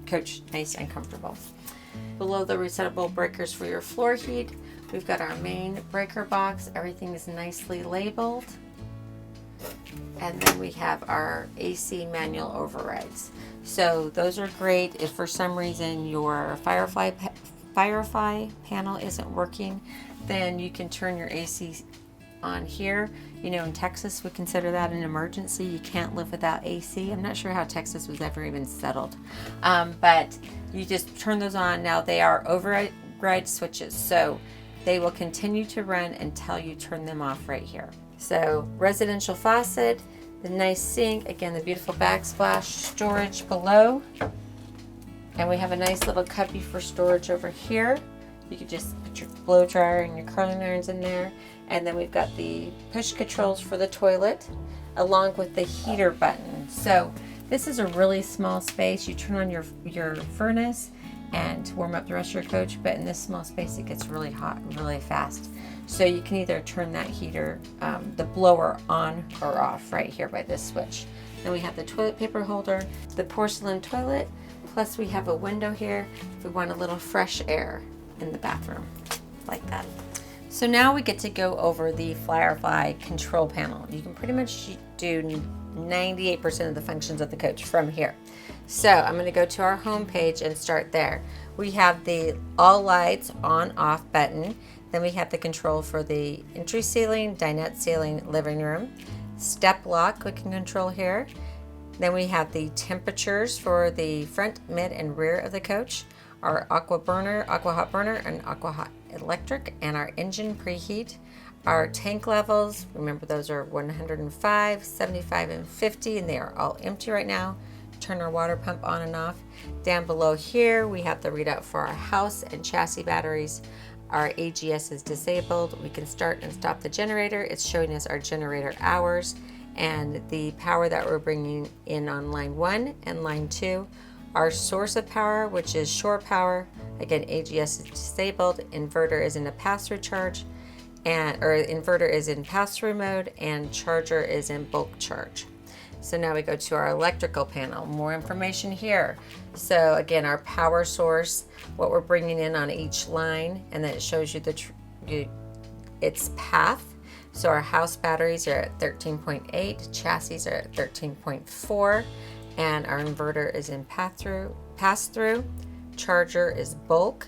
S1: coach nice and comfortable. Below the resettable breakers for your floor heat, we've got our main breaker box. Everything is nicely labeled. And then we have our AC manual overrides. So those are great if for some reason your Firefly panel isn't working, then you can turn your AC on here. You know, in Texas, we consider that an emergency. You can't live without AC. I'm not sure how Texas was ever even settled. But you just turn those on. Now they are override switches, so they will continue to run until you turn them off right here. So residential faucet, the nice sink, again, the beautiful backsplash, storage below. And we have a nice little cubby for storage over here. You could just put your blow dryer and your curling irons in there. And then we've got the push controls for the toilet, along with the heater button. So this is a really small space. You turn on your furnace and warm up the rest of your coach, but in this small space it gets really hot really fast. So you can either turn that heater, the blower, on or off right here by this switch. Then we have the toilet paper holder, the porcelain toilet, plus we have a window here if we want a little fresh air in the bathroom, like that. So now we get to go over the Firefly control panel. You can pretty much do 98% of the functions of the coach from here. So I'm going to go to our home page and start there. We have the all lights on off button. Then we have the control for the entry ceiling, dinette ceiling, living room. Step lock we can control here. Then we have the temperatures for the front, mid, and rear of the coach. Our aqua hot burner, and aqua hot electric, and our engine preheat. Our tank levels, remember those are 105, 75, and 50, and they are all empty right now. Turn our water pump on and off. Down below here, we have the readout for our house and chassis batteries. Our AGS is disabled. We can start and stop the generator. It's showing us our generator hours and the power that we're bringing in on line 1 and line 2. Our source of power, which is shore power. Again, AGS is disabled. Inverter is in a pass-through charge, inverter is in pass-through mode, and charger is in bulk charge. So now we go to our electrical panel. More information here. So again, our power source, what we're bringing in on each line, and then it shows you its path. So our house batteries are at 13.8, chassis are at 13.4, and our inverter is in pass-through, charger is bulk,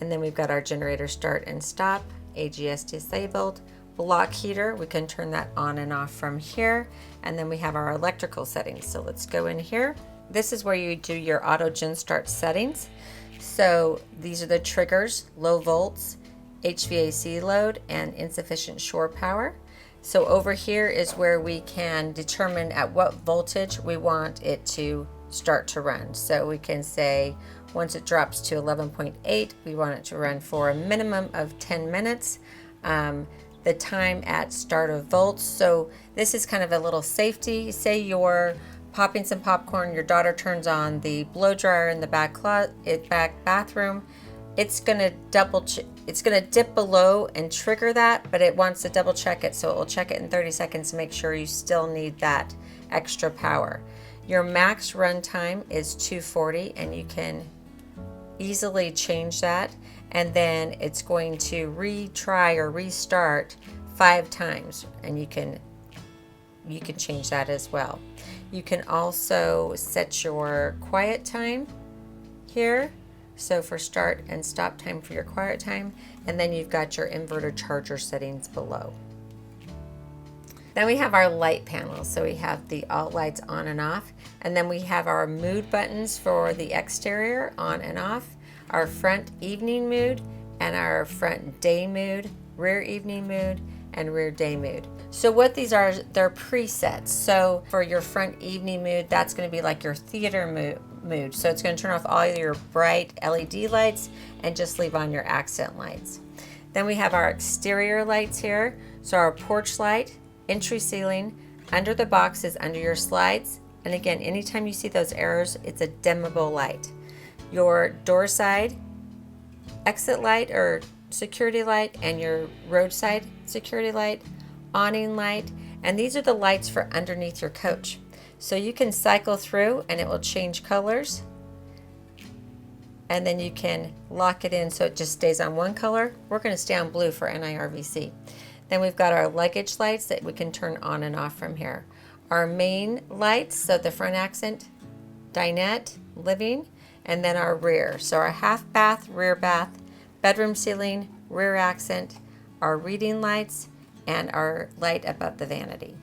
S1: and then we've got our generator start and stop, AGS disabled, block heater, we can turn that on and off from here, and then we have our electrical settings. So let's go in here. This is where you do your auto gen start settings. So these are the triggers: low volts, HVAC load, and insufficient shore power. So over here is where we can determine at what voltage we want it to start to run. So we can say once it drops to 11.8, we want it to run for a minimum of 10 minutes. The time at start of volts. So this is kind of a little safety. Say you're popping some popcorn, your daughter turns on the blow dryer in the back bathroom. It's gonna dip below and trigger that, but it wants to double check it, so it will check it in 30 seconds to make sure you still need that extra power. Your max run time is 240, and you can easily change that, and then it's going to retry or restart 5 times, and you can you can change that as well. You can also set your quiet time here. So for start and stop time for your quiet time, and then you've got your inverter charger settings below. Then we have our light panel. So we have the alt lights on and off, and then we have our mood buttons for the exterior on and off, our front evening mood, and our front day mood, rear evening mood, and rear day mood. So what these are, they're presets. So for your front evening mood, that's going to be like your theater mood. So it's going to turn off all your bright LED lights and just leave on your accent lights. Then we have our exterior lights here. So our porch light, entry ceiling, under the boxes, under your slides. And again, anytime you see those arrows, it's a dimmable light. Your door side exit light or security light, and your roadside security light, awning light, and these are the lights for underneath your coach. So you can cycle through and it will change colors, and then you can lock it in so it just stays on one color. We're going to stay on blue for NIRVC. Then we've got our luggage lights that we can turn on and off from here. Our main lights, so the front accent, dinette, living, and then our rear. So our half bath, rear bath, bedroom ceiling, rear accent, our reading lights, and our light above the vanity.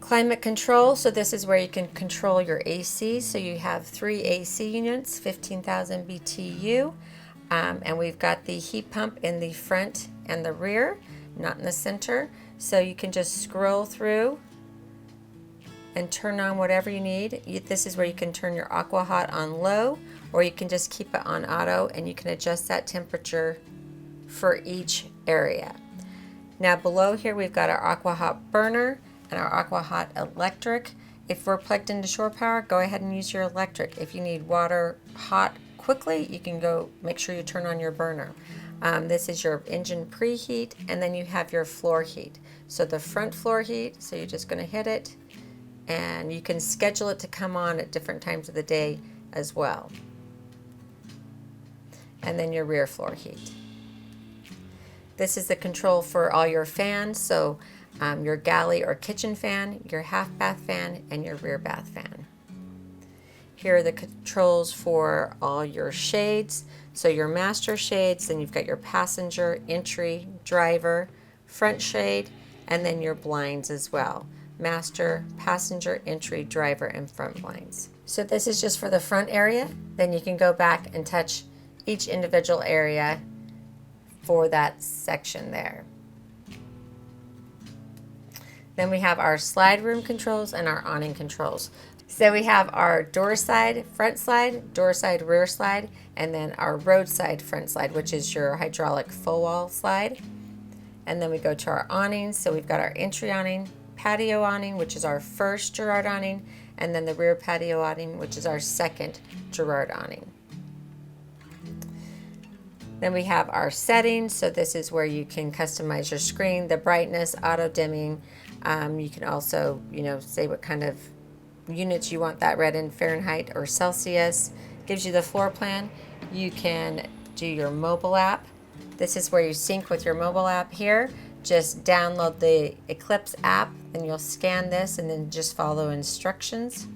S1: Climate control, so this is where you can control your AC. So you have 3 AC units, 15,000 BTU, and we've got the heat pump in the front and the rear, not in the center. So you can just scroll through and turn on whatever you need. This is where you can turn your aqua hot on low, or you can just keep it on auto, and you can adjust that temperature for each area. Now below here we've got our aqua hot burner and our aqua hot electric. If we're plugged into shore power, go ahead and use your electric. If you need water hot quickly, you can go make sure you turn on your burner. This is your engine preheat, and then you have your floor heat. So the front floor heat, so you're just going to hit it, and you can schedule it to come on at different times of the day as well. And then your rear floor heat. This is the control for all your fans, so your galley or kitchen fan, your half bath fan, and your rear bath fan. Here are the controls for all your shades. So your master shades, then you've got your passenger, entry, driver, front shade, and then your blinds as well. Master, passenger, entry, driver, and front blinds. So this is just for the front area. Then you can go back and touch each individual area for that section there. Then we have our slide room controls and our awning controls. So we have our door side, front slide, door side, rear slide, and then our roadside front slide, which is your hydraulic full wall slide. And then we go to our awnings. So we've got our entry awning, patio awning, which is our first Girard awning, and then the rear patio awning, which is our second Girard awning. Then we have our settings. So this is where you can customize your screen, the brightness, auto dimming. You can also, say what kind of units you want that read in Fahrenheit or Celsius. Gives you the floor plan. You can do your mobile app. This is where you sync with your mobile app here. Just download the Eclipse app, and you'll scan this and then just follow instructions.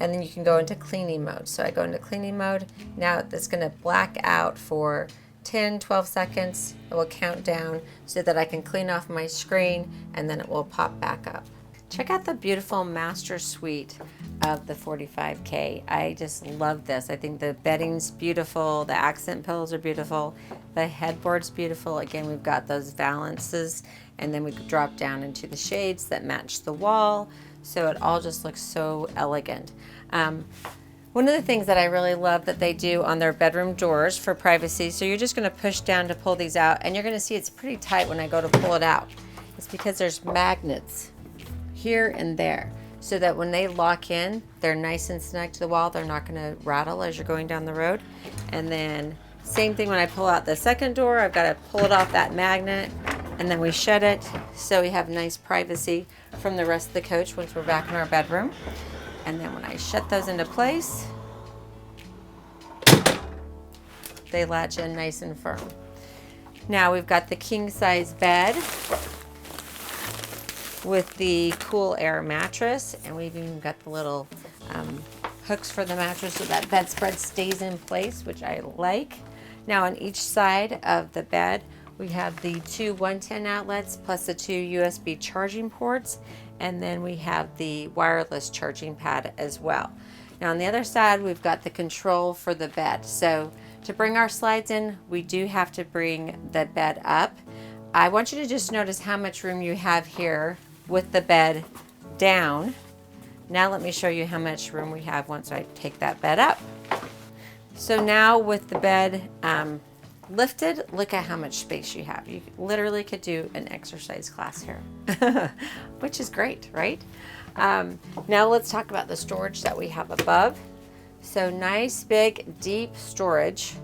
S1: And then you can go into cleaning mode. So I go into cleaning mode. Now it's going to black out for 10-12 seconds. It will count down so that I can clean off my screen, and then it will pop back up. Check out the beautiful master suite of the 45K. I just love this. I think the bedding's beautiful, the accent pillows are beautiful, the headboard's beautiful. Again, we've got those valances, and then we could drop down into the shades that match the wall, so it all just looks so elegant. One of the things that I really love that they do on their bedroom doors for privacy, so you're just going to push down to pull these out, and you're going to see it's pretty tight when I go to pull it out. It's because there's magnets here and there, so that when they lock in, they're nice and snug to the wall. They're not going to rattle as you're going down the road. And then same thing when I pull out the second door, I've got to pull it off that magnet, and then we shut it, so we have nice privacy from the rest of the coach once we're back in our bedroom. And then when I shut those into place, they latch in nice and firm. Now we've got the king size bed with the cool air mattress, and we've even got the little hooks for the mattress so that bedspread stays in place, which I like. Now on each side of the bed, we have the two 110 outlets plus the two USB charging ports, and then we have the wireless charging pad as well. Now on the other side, we've got the control for the bed. So to bring our slides in, we do have to bring the bed up. I want you to just notice how much room you have here with the bed down. Now let me show you how much room we have once I take that bed up. So now with the bed lifted, look at how much space you have. You literally could do an exercise class here, which is great, right? Now let's talk about the storage that we have above. So nice, big, deep storage.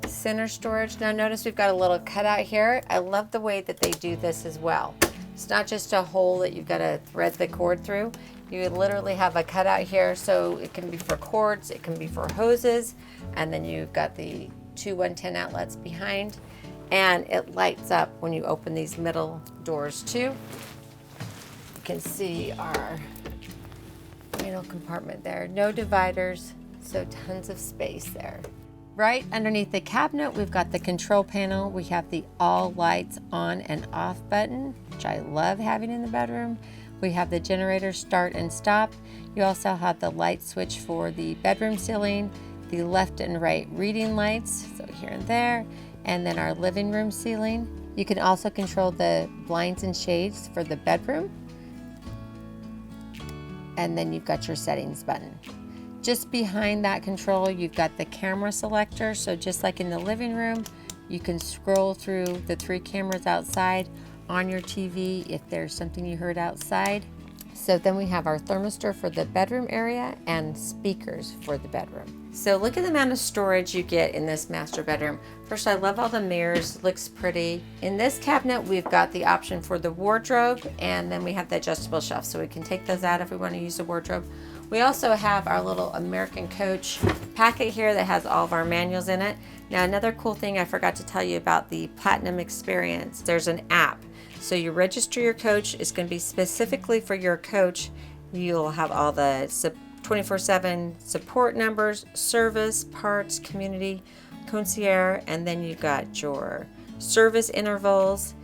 S1: Center storage. Now notice we've got a little cutout here. I love the way that they do this as well. It's not just a hole that you've got to thread the cord through. You literally have a cutout here, so it can be for cords, it can be for hoses, and then you've got the two 110 outlets behind, and it lights up when you open these middle doors too. You can see our middle compartment there. No dividers, so tons of space there. Right underneath the cabinet, we've got the control panel. We have the all lights on and off button, which I love having in the bedroom. We have the generator start and stop. You also have the light switch for the bedroom ceiling, the left and right reading lights, so here and there, and then our living room ceiling. You can also control the blinds and shades for the bedroom. And then you've got your settings button. Just behind that control, you've got the camera selector. So just like in the living room, you can scroll through the 3 cameras outside on your TV if there's something you heard outside. So then we have our thermistor for the bedroom area and speakers for the bedroom. So look at the amount of storage you get in this master bedroom. First, I love all the mirrors, looks pretty. In this cabinet, we've got the option for the wardrobe, and then we have the adjustable shelf, so we can take those out if we want to use the wardrobe. We also have our little American Coach packet here that has all of our manuals in it. Now, another cool thing I forgot to tell you about the Platinum Experience, there's an app. So you register your coach, it's going to be specifically for your coach. You'll have all the 24/7 support numbers, service, parts, community, concierge, and then you've got your service intervals.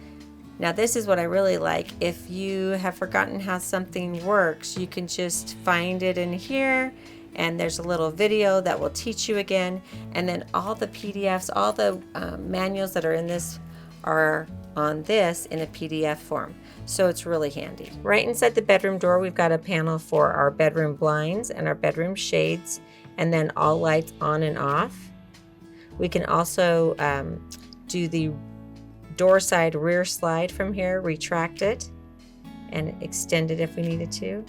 S1: Now this is what I really like. If you have forgotten how something works, you can just find it in here, and there's a little video that will teach you again, and then all the PDFs, all the manuals that are in this are on this in a PDF form. So it's really handy. Right inside the bedroom door, we've got a panel for our bedroom blinds and our bedroom shades, and then all lights on and off. We can also do the door side rear slide from here, retract it, and extend it if we needed to.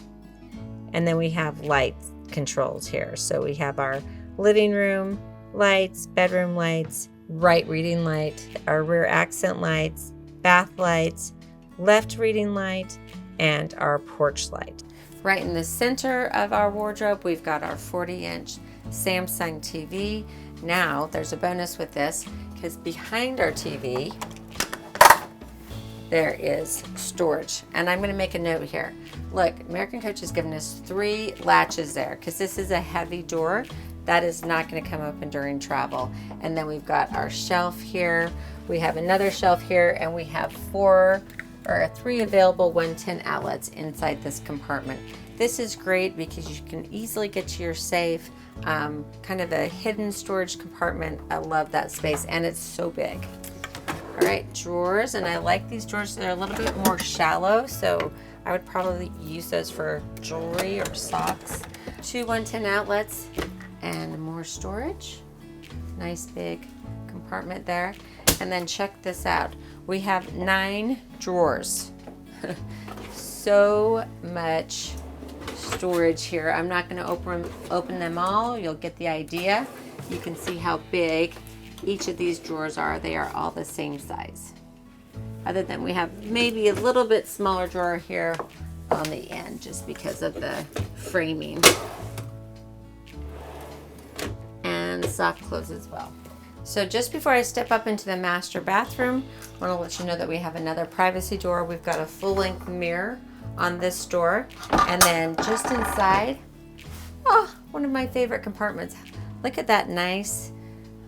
S1: And then we have light controls here. So we have our living room lights, bedroom lights, right reading light, our rear accent lights, bath lights, left reading light, and our porch light. Right in the center of our wardrobe, we've got our 40-inch Samsung TV. Now, there's a bonus with this, because behind our TV, there is storage. And I'm going to make a note here. Look, American Coach has given us 3 latches there, because this is a heavy door. That is not going to come open during travel. And then we've got our shelf here. We have another shelf here, and we have 3 available 110 outlets inside this compartment. This is great because you can easily get to your safe, kind of a hidden storage compartment. I love that space, and it's so big. All right, drawers, and I like these drawers. They're a little bit more shallow, so I would probably use those for jewelry or socks. 2 110 outlets and more storage. Nice big compartment there. And then check this out. We have 9 drawers. So much storage here. I'm not going to open them all. You'll get the idea. You can see how big each of these drawers are. They are all the same size. Other than we have maybe a little bit smaller drawer here on the end just because of the framing. And soft close as well. So just before I step up into the master bathroom, I want to let you know that we have another privacy door. We've got a full-length mirror on this door. And then just inside, oh, one of my favorite compartments. Look at that nice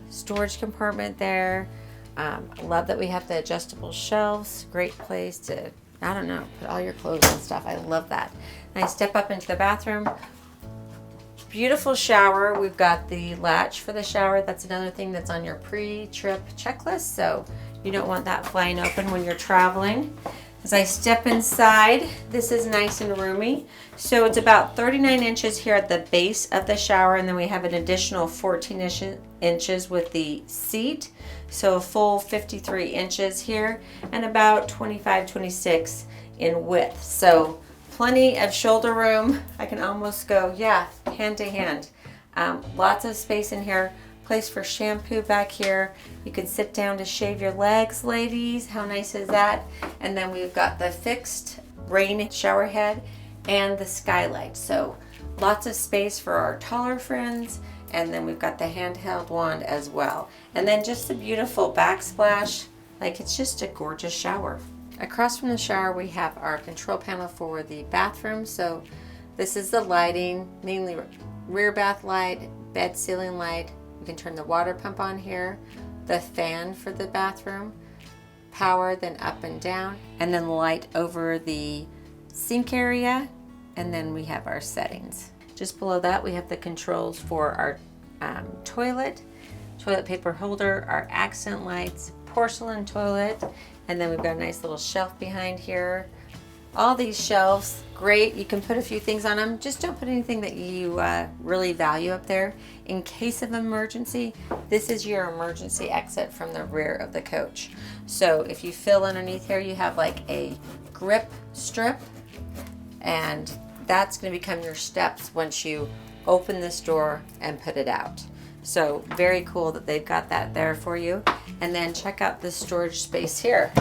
S1: storage compartment there. I love that we have the adjustable shelves. Great place to, I don't know, put all your clothes and stuff. I love that. And I step up into the bathroom. Beautiful shower. We've got the latch for the shower. That's another thing that's on your pre-trip checklist, so you don't want that flying open when you're traveling. As I step inside, this is nice and roomy. So it's about 39 inches here at the base of the shower, and then we have an additional 14 inches with the seat. So a full 53 inches here, and about 25, 26 in width. So plenty of shoulder room. I can almost go, yeah, hand to hand. Lots of space in here. Place for shampoo back here. You can sit down to shave your legs, ladies. How nice is that? And then we've got the fixed rain shower head and the skylight. So lots of space for our taller friends. And then we've got the handheld wand as well. And then just the beautiful backsplash. Like, it's just a gorgeous shower. Across from the shower, we have our control panel for the bathroom. So this is the lighting, mainly rear bath light, bed ceiling light. You can turn the water pump on here, the fan for the bathroom, power, then up and down, and then light over the sink area. And then we have our settings. Just below that, we have the controls for our toilet paper holder, our accent lights, porcelain toilet, and then we've got a nice little shelf behind here. All these shelves, great. You can put a few things on them. Just don't put anything that you really value up there. In case of emergency, this is your emergency exit from the rear of the coach. So if you fill underneath here, you have like a grip strip, and that's going to become your steps once you open this door and put it out. So very cool that they've got that there for you. And then check out this storage space here.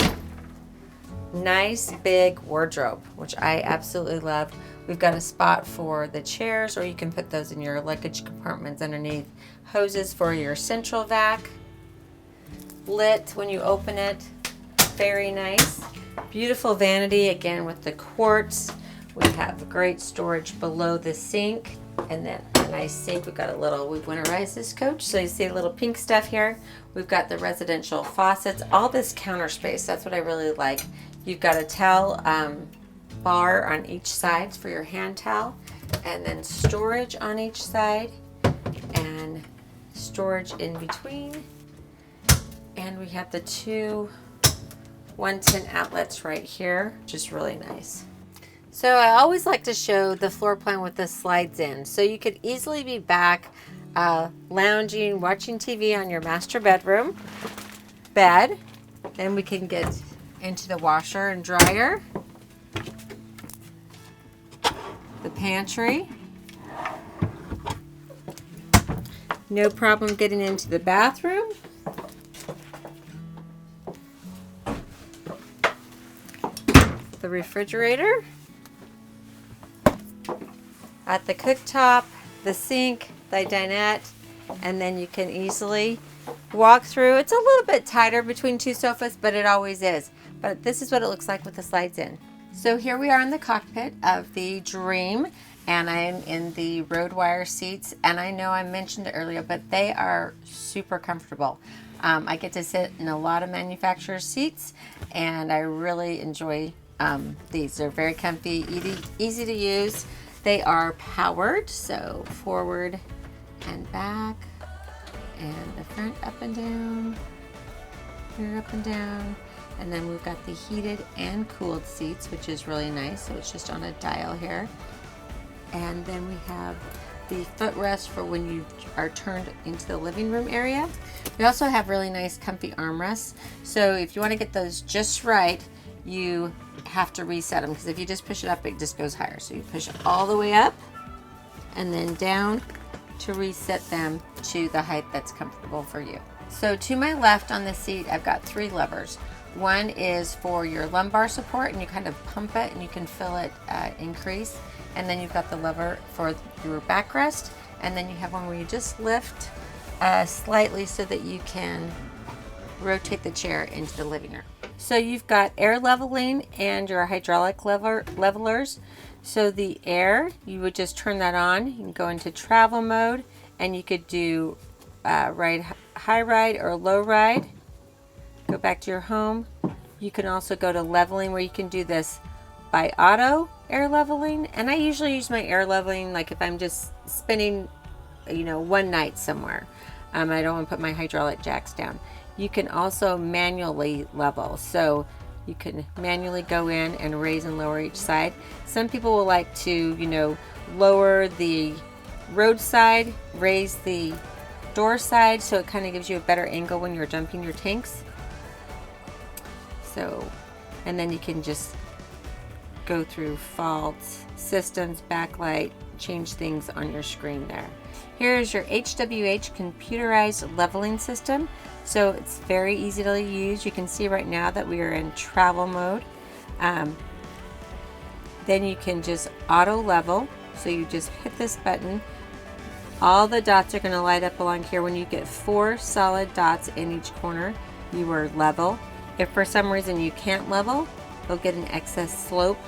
S1: Nice big wardrobe, which I absolutely love. We've got a spot for the chairs, or you can put those in your luggage compartments underneath. Hoses for your central vac. Lit when you open it. Very nice. Beautiful vanity, again with the quartz. We have great storage below the sink. And then a nice sink. We've got a little, we've winterized this coach, so you see a little pink stuff here. We've got the residential faucets, all this counter space. That's what I really like. You've got a towel bar on each side for your hand towel, and then storage on each side, and storage in between. And we have the two 110 outlets right here, which is really nice. So I always like to show the floor plan with the slides in. So you could easily be back lounging, watching TV on your master bedroom bed. Then we can get into the washer and dryer, the pantry. No problem getting into the bathroom. The refrigerator. At the cooktop, the sink, the dinette, and then you can easily walk through. It's a little bit tighter between two sofas, but it always is. But this is what it looks like with the slides in. So here we are in the cockpit of the Dream, and I'm in the road wire seats. And I know I mentioned it earlier, but they are super comfortable. I get to sit in a lot of manufacturer seats, and I really enjoy these. They're very comfy, easy to use. They are powered, so forward and back, and the front up and down, rear up and down. And then we've got the heated and cooled seats, which is really nice. So it's just on a dial here. And then we have the footrest for when you are turned into the living room area. We also have really nice comfy armrests. So if you want to get those just right, you have to reset them, because if you just push it up, it just goes higher. So you push it all the way up and then down to reset them to the height that's comfortable for you. So to my left on the seat, I've got three levers. One is for your lumbar support, and you kind of pump it and you can feel it increase. And then you've got the lever for your backrest, and then you have one where you just lift slightly so that you can rotate the chair into the living room. So you've got air leveling and your hydraulic levelers. So the air, you would just turn that on. You can go into travel mode, and you could do high ride or low ride. Go back to your home. You can also go to leveling, where you can do this by auto air leveling. And I usually use my air leveling like if I'm just spending, one night somewhere. I don't want to put my hydraulic jacks down. You can also manually level. So you can manually go in and raise and lower each side. Some people will like to, lower the road side, raise the door side, so it kind of gives you a better angle when you're dumping your tanks. So, and then you can just go through faults, systems, backlight, change things on your screen there. Here is your HWH computerized leveling system. So it's very easy to use. You can see right now that we are in travel mode. Then you can just auto level. So you just hit this button. All the dots are going to light up along here. When you get 4 solid dots in each corner, you are level. If for some reason you can't level, you'll get an excess slope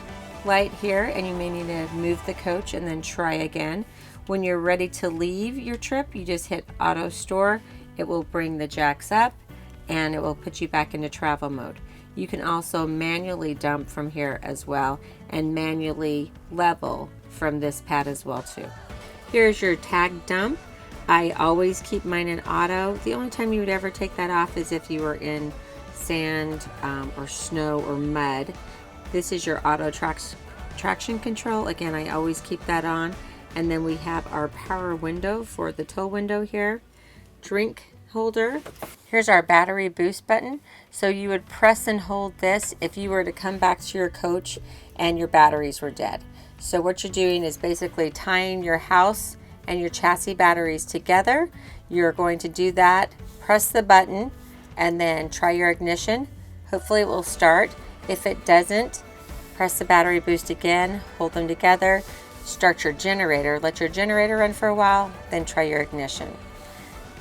S1: light here, and you may need to move the coach and then try again. When you're ready to leave your trip, you just hit auto store. It will bring the jacks up and it will put you back into travel mode. You can also manually dump from here as well, and manually level from this pad as well too. Here's your tag dump. I always keep mine in auto. The only time you would ever take that off is if you were in sand or snow or mud. This is your auto traction control. Again, I always keep that on. And then we have our power window for the tow window here. Drink holder. Here's our battery boost button. So you would press and hold this if you were to come back to your coach and your batteries were dead. So what you're doing is basically tying your house and your chassis batteries together. You're going to do that, press the button, and then try your ignition. Hopefully it will start. If it doesn't, press the battery boost again, hold them together, start your generator, let your generator run for a while, then try your ignition.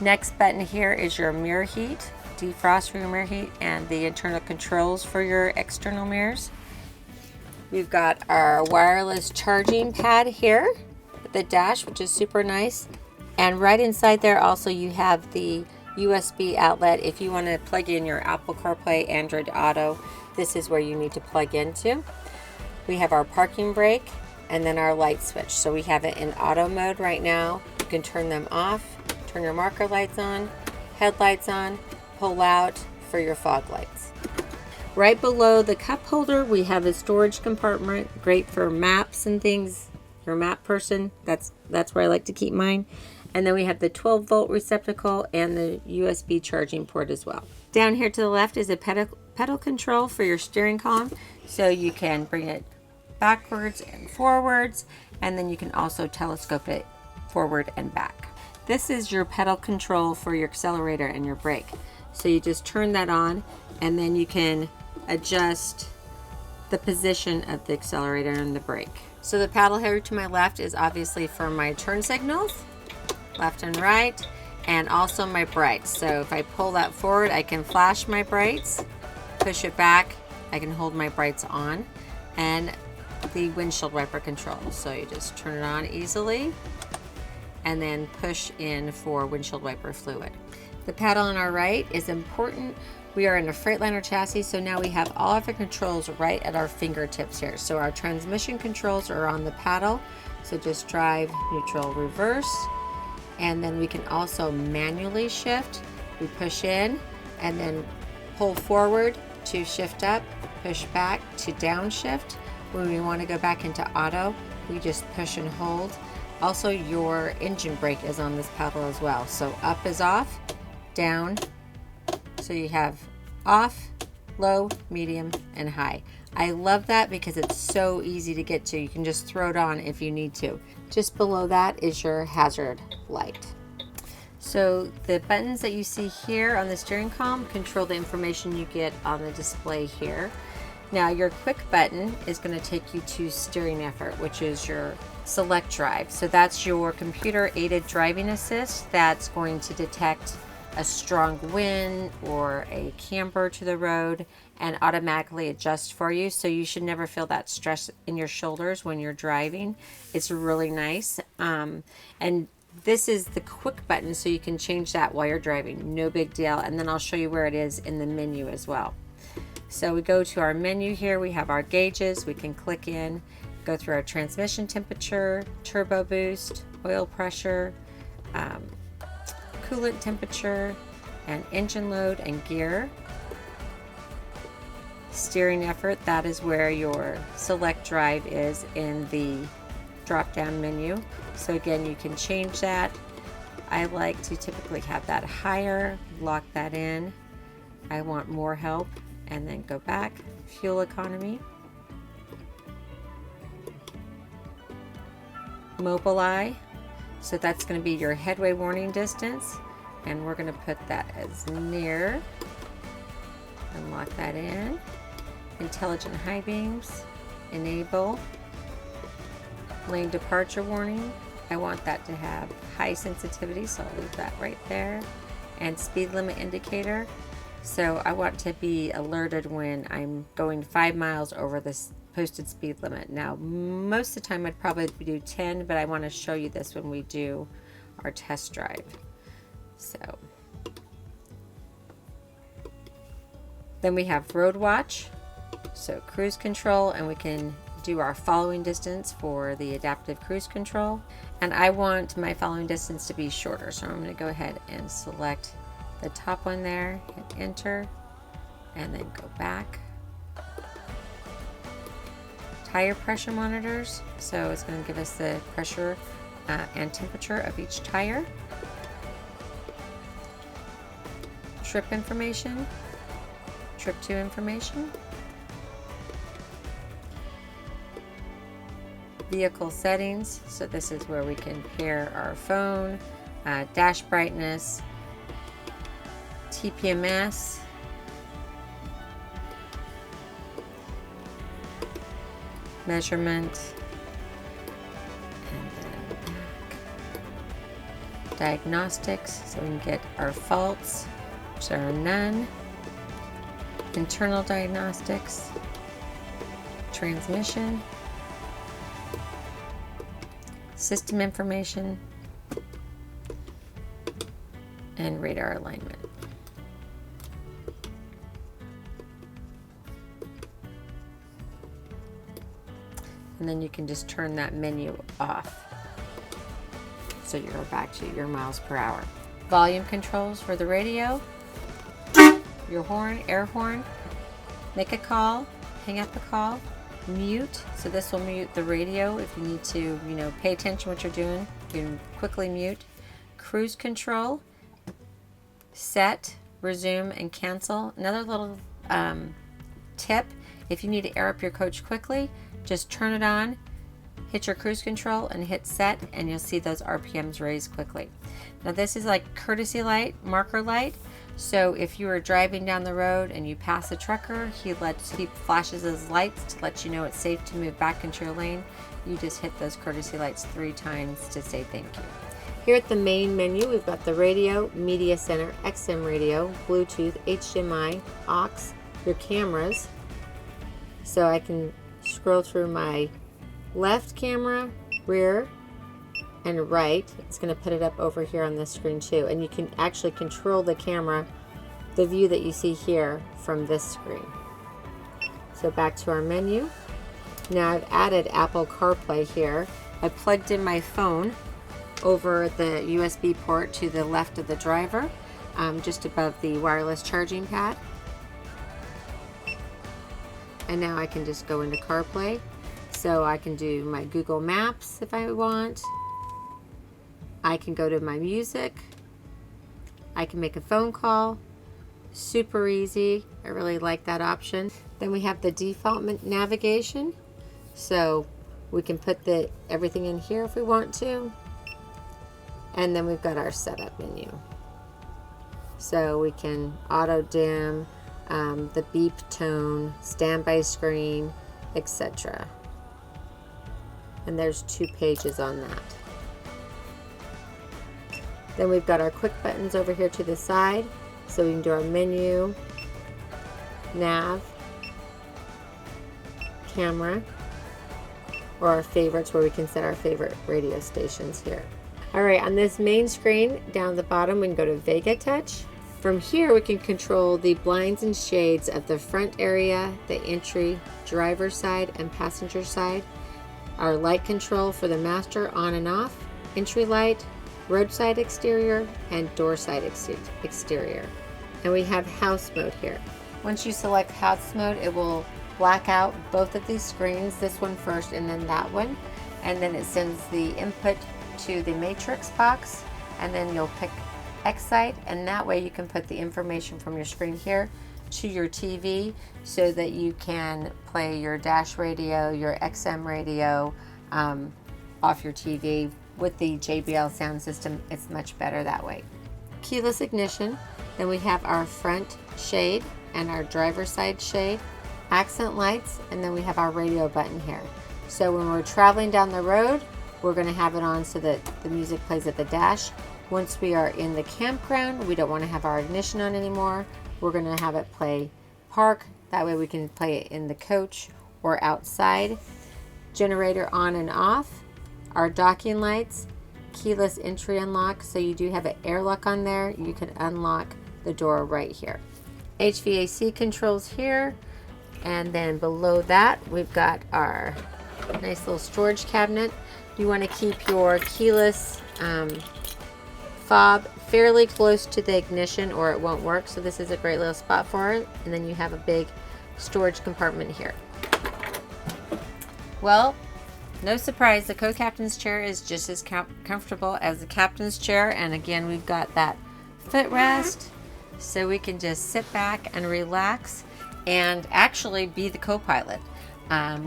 S1: Next button here is your mirror heat, defrost for your mirror heat, and the internal controls for your external mirrors. We've got our wireless charging pad here with the dash, which is super nice. And right inside there also you have the USB outlet. If you want to plug in your Apple CarPlay, Android Auto, this is where you need to plug into. We have our parking brake and then our light switch. So we have it in auto mode right now. You can turn them off, turn your marker lights on, headlights on, pull out for your fog lights. Right below the cup holder, we have a storage compartment, great for maps and things. You're a map person, that's where I like to keep mine. And then we have the 12-volt receptacle and the USB charging port as well. Down here to the left is a pedal control for your steering column. So you can bring it backwards and forwards, and then you can also telescope it forward and back. This is your pedal control for your accelerator and your brake. So you just turn that on, and then you can adjust the position of the accelerator and the brake. So the paddle here to my left is obviously for my turn signals, left and right, and also my brights. So if I pull that forward, I can flash my brights, push it back, I can hold my brights on, and the windshield wiper control. So you just turn it on easily and then push in for windshield wiper fluid. The paddle on our right is important. We are in a Freightliner chassis, so now we have all of the controls right at our fingertips here. So our transmission controls are on the paddle. So just drive, neutral, reverse. And then we can also manually shift. We push in and then pull forward to shift up, push back to downshift. When we want to go back into auto, we just push and hold. Also, your engine brake is on this paddle as well. So up is off, down. So you have off, low, medium, and high. I love that because it's so easy to get to. You can just throw it on if you need to. Just below that is your hazard light. So the buttons that you see here on the steering column control the information you get on the display here. Now your quick button is going to take you to steering effort, which is your select drive. So that's your computer aided driving assist that's going to detect a strong wind or a camber to the road and automatically adjust for you. So you should never feel that stress in your shoulders when you're driving. It's really nice. And this is the quick button, so you can change that while you're driving. No big deal. And then I'll show you where it is in the menu as well. So we go to our menu here. We have our gauges. We can click in, go through our transmission temperature, turbo boost, oil pressure, coolant temperature, and engine load and gear. Steering effort, that is where your select drive is in the drop down menu. So again, you can change that. I like to typically have that higher, lock that in. I want more help, and then go back. Fuel economy. Mobileye. So that's going to be your headway warning distance, and we're going to put that as near and lock that in. Intelligent high beams, enable. Lane departure warning, I want that to have high sensitivity, so I'll leave that right there. And speed limit indicator, so I want to be alerted when I'm going 5 miles over this posted speed limit. Now most of the time I'd probably do 10, but I want to show you this when we do our test drive. So then we have road watch, so cruise control, and we can do our following distance for the adaptive cruise control. And I want my following distance to be shorter, so I'm going to go ahead and select the top one there, hit enter, and then go back. Tire pressure monitors, so it's going to give us the pressure and temperature of each tire. Trip information, trip to information. Vehicle settings, so this is where we can pair our phone, dash brightness, TPMS, measurement, and then back. Diagnostics, so we can get our faults, which are none. Internal diagnostics, transmission, system information, and radar alignment. And then you can just turn that menu off, so you're back to your miles per hour. Volume controls for the radio, your horn, air horn, make a call, hang up a call, mute, so this will mute the radio if you need to, pay attention what you're doing. You can quickly mute. Cruise control, set, resume, and cancel. Another little tip, if you need to air up your coach quickly, just turn it on, hit your cruise control, and hit set, and you'll see those RPMs raise quickly. Now this is like courtesy light, marker light. So if you are driving down the road and you pass a trucker, he flashes his lights to let you know it's safe to move back into your lane. You just hit those courtesy lights 3 times to say thank you. Here at the main menu, we've got the radio, media center, XM radio, Bluetooth, HDMI, aux, your cameras. So I can scroll through my left camera, rear, and right. It's going to put it up over here on this screen too, and you can actually control the camera, the view that you see here, from this screen. So back to our menu. Now I've added Apple CarPlay here. I plugged in my phone over the USB port to the left of the driver, just above the wireless charging pad. And now I can just go into CarPlay. So I can do my Google Maps if I want. I can go to my music. I can make a phone call. Super easy. I really like that option. Then we have the default navigation. So we can put everything in here if we want to. And then we've got our setup menu. So we can auto dim, the beep tone, standby screen, etc. And there's 2 pages on that. Then we've got our quick buttons over here to the side, so we can do our menu, nav, camera, or our favorites where we can set our favorite radio stations here. Alright, on this main screen down at the bottom we can go to Vega Touch. From here we can control the blinds and shades of the front area, the entry, driver's side, and passenger side. Our light control for the master on and off, entry light, roadside exterior, and door side exterior. And we have house mode here. Once you select house mode, it will black out both of these screens, this one first and then that one. And then it sends the input to the matrix box, and then you'll pick Excite, and that way you can put the information from your screen here to your TV so that you can play your dash radio, your XM radio off your TV. With the JBL sound system, it's much better that way. Keyless ignition, then we have our front shade and our driver's side shade, accent lights, and then we have our radio button here. So when we're traveling down the road, we're going to have it on so that the music plays at the dash. Once we are in the campground, we don't want to have our ignition on anymore. We're going to have it play park. That way we can play it in the coach or outside. Generator on and off. Our docking lights. Keyless entry unlock. So you do have an airlock on there. You can unlock the door right here. HVAC controls here. And then below that, we've got our nice little storage cabinet. You want to keep your keyless fob fairly close to the ignition or it won't work. So this is a great little spot for it. And then you have a big storage compartment here. Well, no surprise, the co-captain's chair is just as comfortable as the captain's chair. And again, we've got that footrest so we can just sit back and relax and actually be the co-pilot.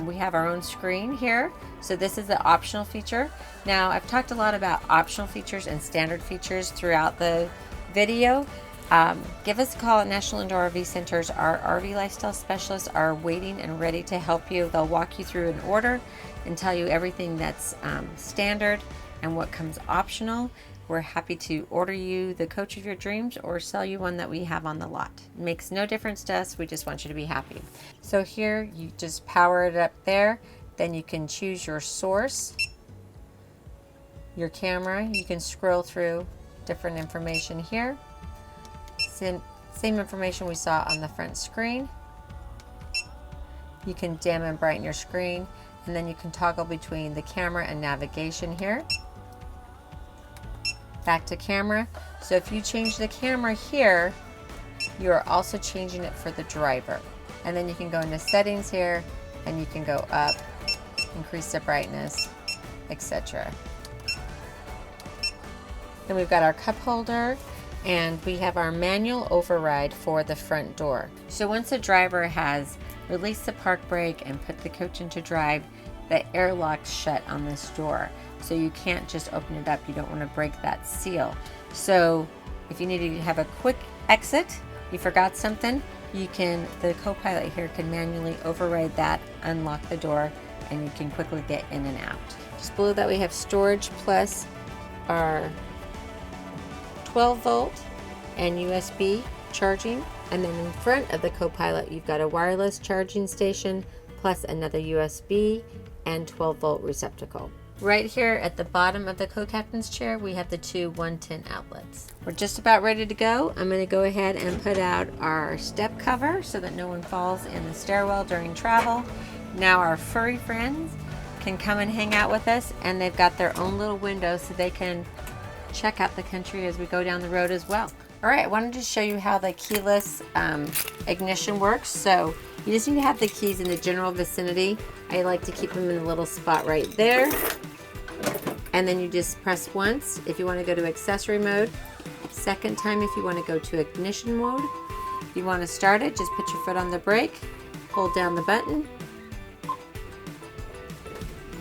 S1: We have our own screen here. So this is the optional feature. Now, I've talked a lot about optional features and standard features throughout the video. Give us a call at National Indoor RV Centers. Our RV lifestyle specialists are waiting and ready to help you. They'll walk you through an order and tell you everything that's standard and what comes optional. We're happy to order you the coach of your dreams or sell you one that we have on the lot. It makes no difference to us. We just want you to be happy. So here, you just power it up there. Then you can choose your source, your camera. You can scroll through different information here. Same information we saw on the front screen. You can dim and brighten your screen, and then you can toggle between the camera and navigation here. Back to camera. So if you change the camera here, you're also changing it for the driver. And then you can go into settings here, and you can go up, increase the brightness, etc. Then we've got our cup holder, and we have our manual override for the front door. So once the driver has released the park brake and put the coach into drive, the airlock's shut on this door. So you can't just open it up. You don't want to break that seal. So if you need to have a quick exit, you forgot something, the co-pilot here can manually override that, unlock the door, and you can quickly get in and out. Just below that we have storage plus our 12 volt and USB charging. And then in front of the co-pilot, you've got a wireless charging station plus another USB and 12 volt receptacle. Right here at the bottom of the co-captain's chair, we have the 2 110 outlets. We're just about ready to go. I'm going to go ahead and put out our step cover so that no one falls in the stairwell during travel. Now our furry friends can come and hang out with us, and they've got their own little window so they can check out the country as we go down the road as well. All right, I wanted to show you how the keyless ignition works. So you just need to have the keys in the general vicinity. I like to keep them in a little spot right there. And then you just press once if you want to go to accessory mode. Second time if you want to go to ignition mode. If you want to start it, just put your foot on the brake, hold down the button.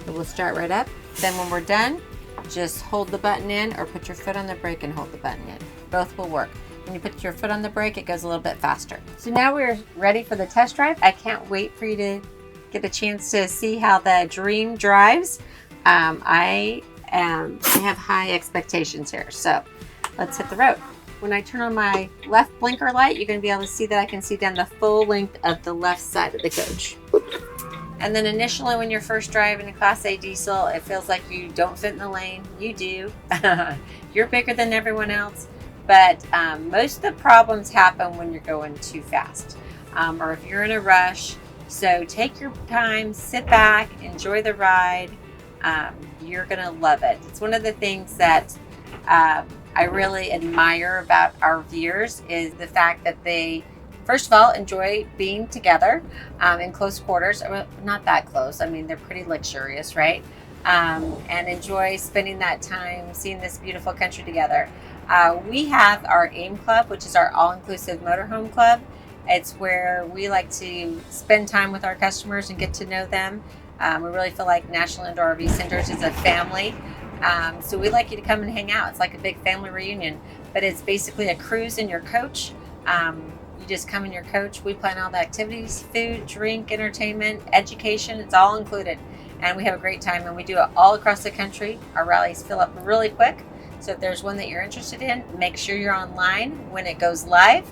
S1: It will start right up. Then when we're done, just hold the button in or put your foot on the brake and hold the button in. Both will work. When you put your foot on the brake, it goes a little bit faster. So now we're ready for the test drive. I can't wait for you to get a chance to see how the Dream drives. I have high expectations here, so let's hit the road. When I turn on my left blinker light, you're going to be able to see that I can see down the full length of the left side of the coach. And then initially when you're first driving a Class A diesel, it feels like you don't fit in the lane. You do. You're bigger than everyone else. But most of the problems happen when you're going too fast or if you're in a rush. So take your time, sit back, enjoy the ride. You're going to love it. It's one of the things that I really admire about RVers is the fact that they, first of all, enjoy being together in close quarters. Well, not that close. I mean, they're pretty luxurious, right? And enjoy spending that time seeing this beautiful country together. We have our AIM Club, which is our all-inclusive motorhome club. It's where we like to spend time with our customers and get to know them. We really feel like National Indoor RV Centers is a family. So we'd like you to come and hang out. It's like a big family reunion, but it's basically a cruise in your coach. You just come in your coach. We plan all the activities, food, drink, entertainment, education. It's all included. And we have a great time, and we do it all across the country. Our rallies fill up really quick. So if there's one that you're interested in, make sure you're online when it goes live.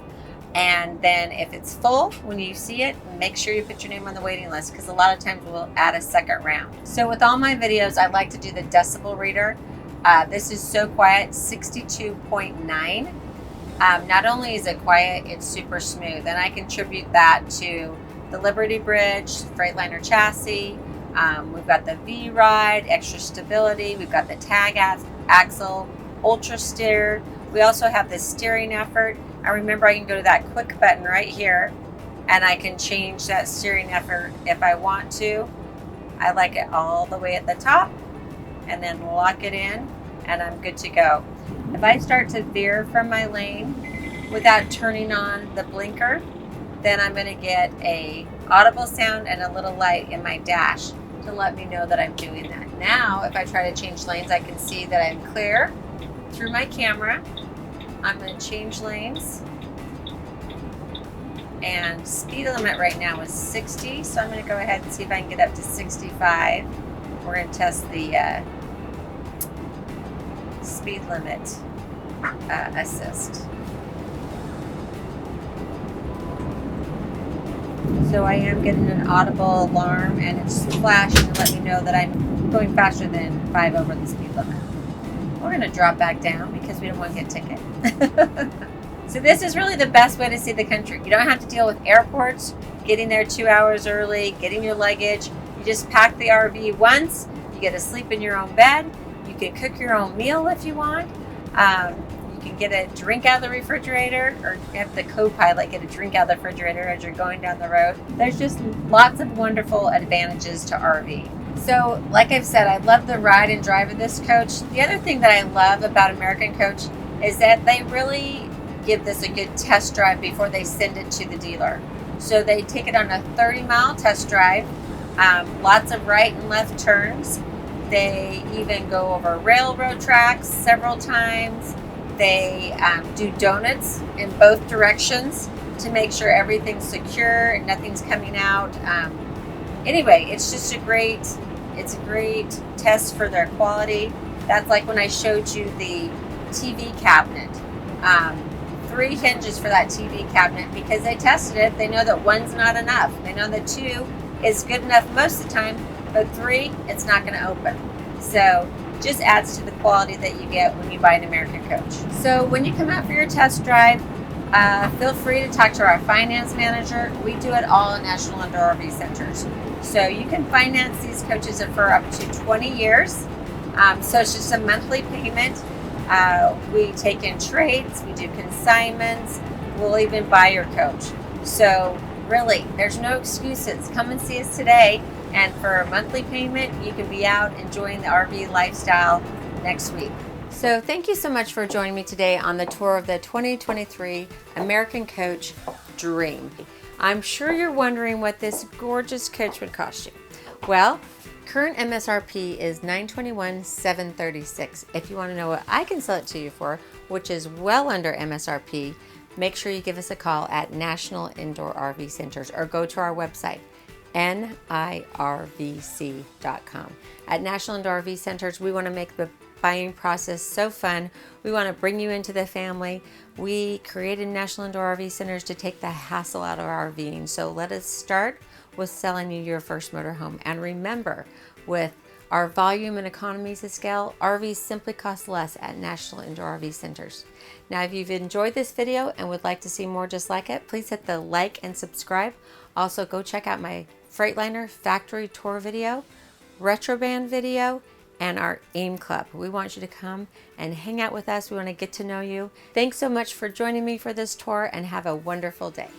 S1: And then if it's full, when you see it, make sure you put your name on the waiting list, because a lot of times we'll add a second round. So with all my videos, I like to do the decibel reader. This is so quiet, 62.9. Not only is it quiet, it's super smooth. And I contribute that to the Liberty Bridge, Freightliner chassis. We've got the V-Ride, extra stability. We've got the tag axle, ultra steer. We also have the steering effort. I remember I can go to that quick button right here and I can change that steering effort if I want to. I like it all the way at the top and then lock it in and I'm good to go. If I start to veer from my lane without turning on the blinker, then I'm going to get a audible sound and a little light in my dash to let me know that I'm doing that. Now, if I try to change lanes, I can see that I'm clear through my camera. I'm going to change lanes, and speed limit right now is 60, so I'm going to go ahead and see if I can get up to 65. We're going to test the speed limit assist. So I am getting an audible alarm, and it's flashing to let me know that I'm going faster than 5 over the speed limit. We're going to drop back down because we don't want to get a ticket. So this is really the best way to see the country. You don't have to deal with airports, getting there 2 hours early, getting your luggage. You just pack the RV once. You get to sleep in your own bed. You can cook your own meal if you want. You can get a drink out of the refrigerator, or have the co-pilot get a drink out of the refrigerator as you're going down the road. There's just lots of wonderful advantages to RV. So, like I've said, I love the ride and drive of this coach. The other thing that I love about American Coach is that they really give this a good test drive before they send it to the dealer. So they take it on a 30-mile test drive, lots of right and left turns. They even go over railroad tracks several times. They do donuts in both directions to make sure everything's secure and nothing's coming out. Anyway, it's just a great test for their quality. That's like when I showed you the TV cabinet. 3 hinges for that TV cabinet because they tested it. They know that 1's not enough. They know that 2 is good enough most of the time, but 3, it's not going to open. So just adds to the quality that you get when you buy an American Coach. So when you come out for your test drive, feel free to talk to our finance manager. We do it all in National Indoor RV Centers. So you can finance these coaches for up to 20 years. So it's just a monthly payment. We take in trades, we do consignments, we'll even buy your coach. So really, there's no excuses. Come and see us today, and for a monthly payment, you can be out enjoying the RV lifestyle next week. So thank you so much for joining me today on the tour of the 2023 American Coach Dream. I'm sure you're wondering what this gorgeous coach would cost you. Well, current MSRP is $921,736. If you want to know what I can sell it to you for, which is well under MSRP, make sure you give us a call at National Indoor RV Centers or go to our website, NIRVC.com. At National Indoor RV Centers, we want to make the buying process so fun. We want to bring you into the family. We created National Indoor RV Centers to take the hassle out of RVing. So let us start with selling you your first motorhome. And remember, with our volume and economies of scale, RVs simply cost less at National Indoor RV Centers. Now, if you've enjoyed this video and would like to see more just like it, please hit the like and subscribe. Also, go check out my Freightliner factory tour video, retro band video, and our AIM Club. We want you to come and hang out with us. We want to get to know you. Thanks so much for joining me for this tour, and have a wonderful day.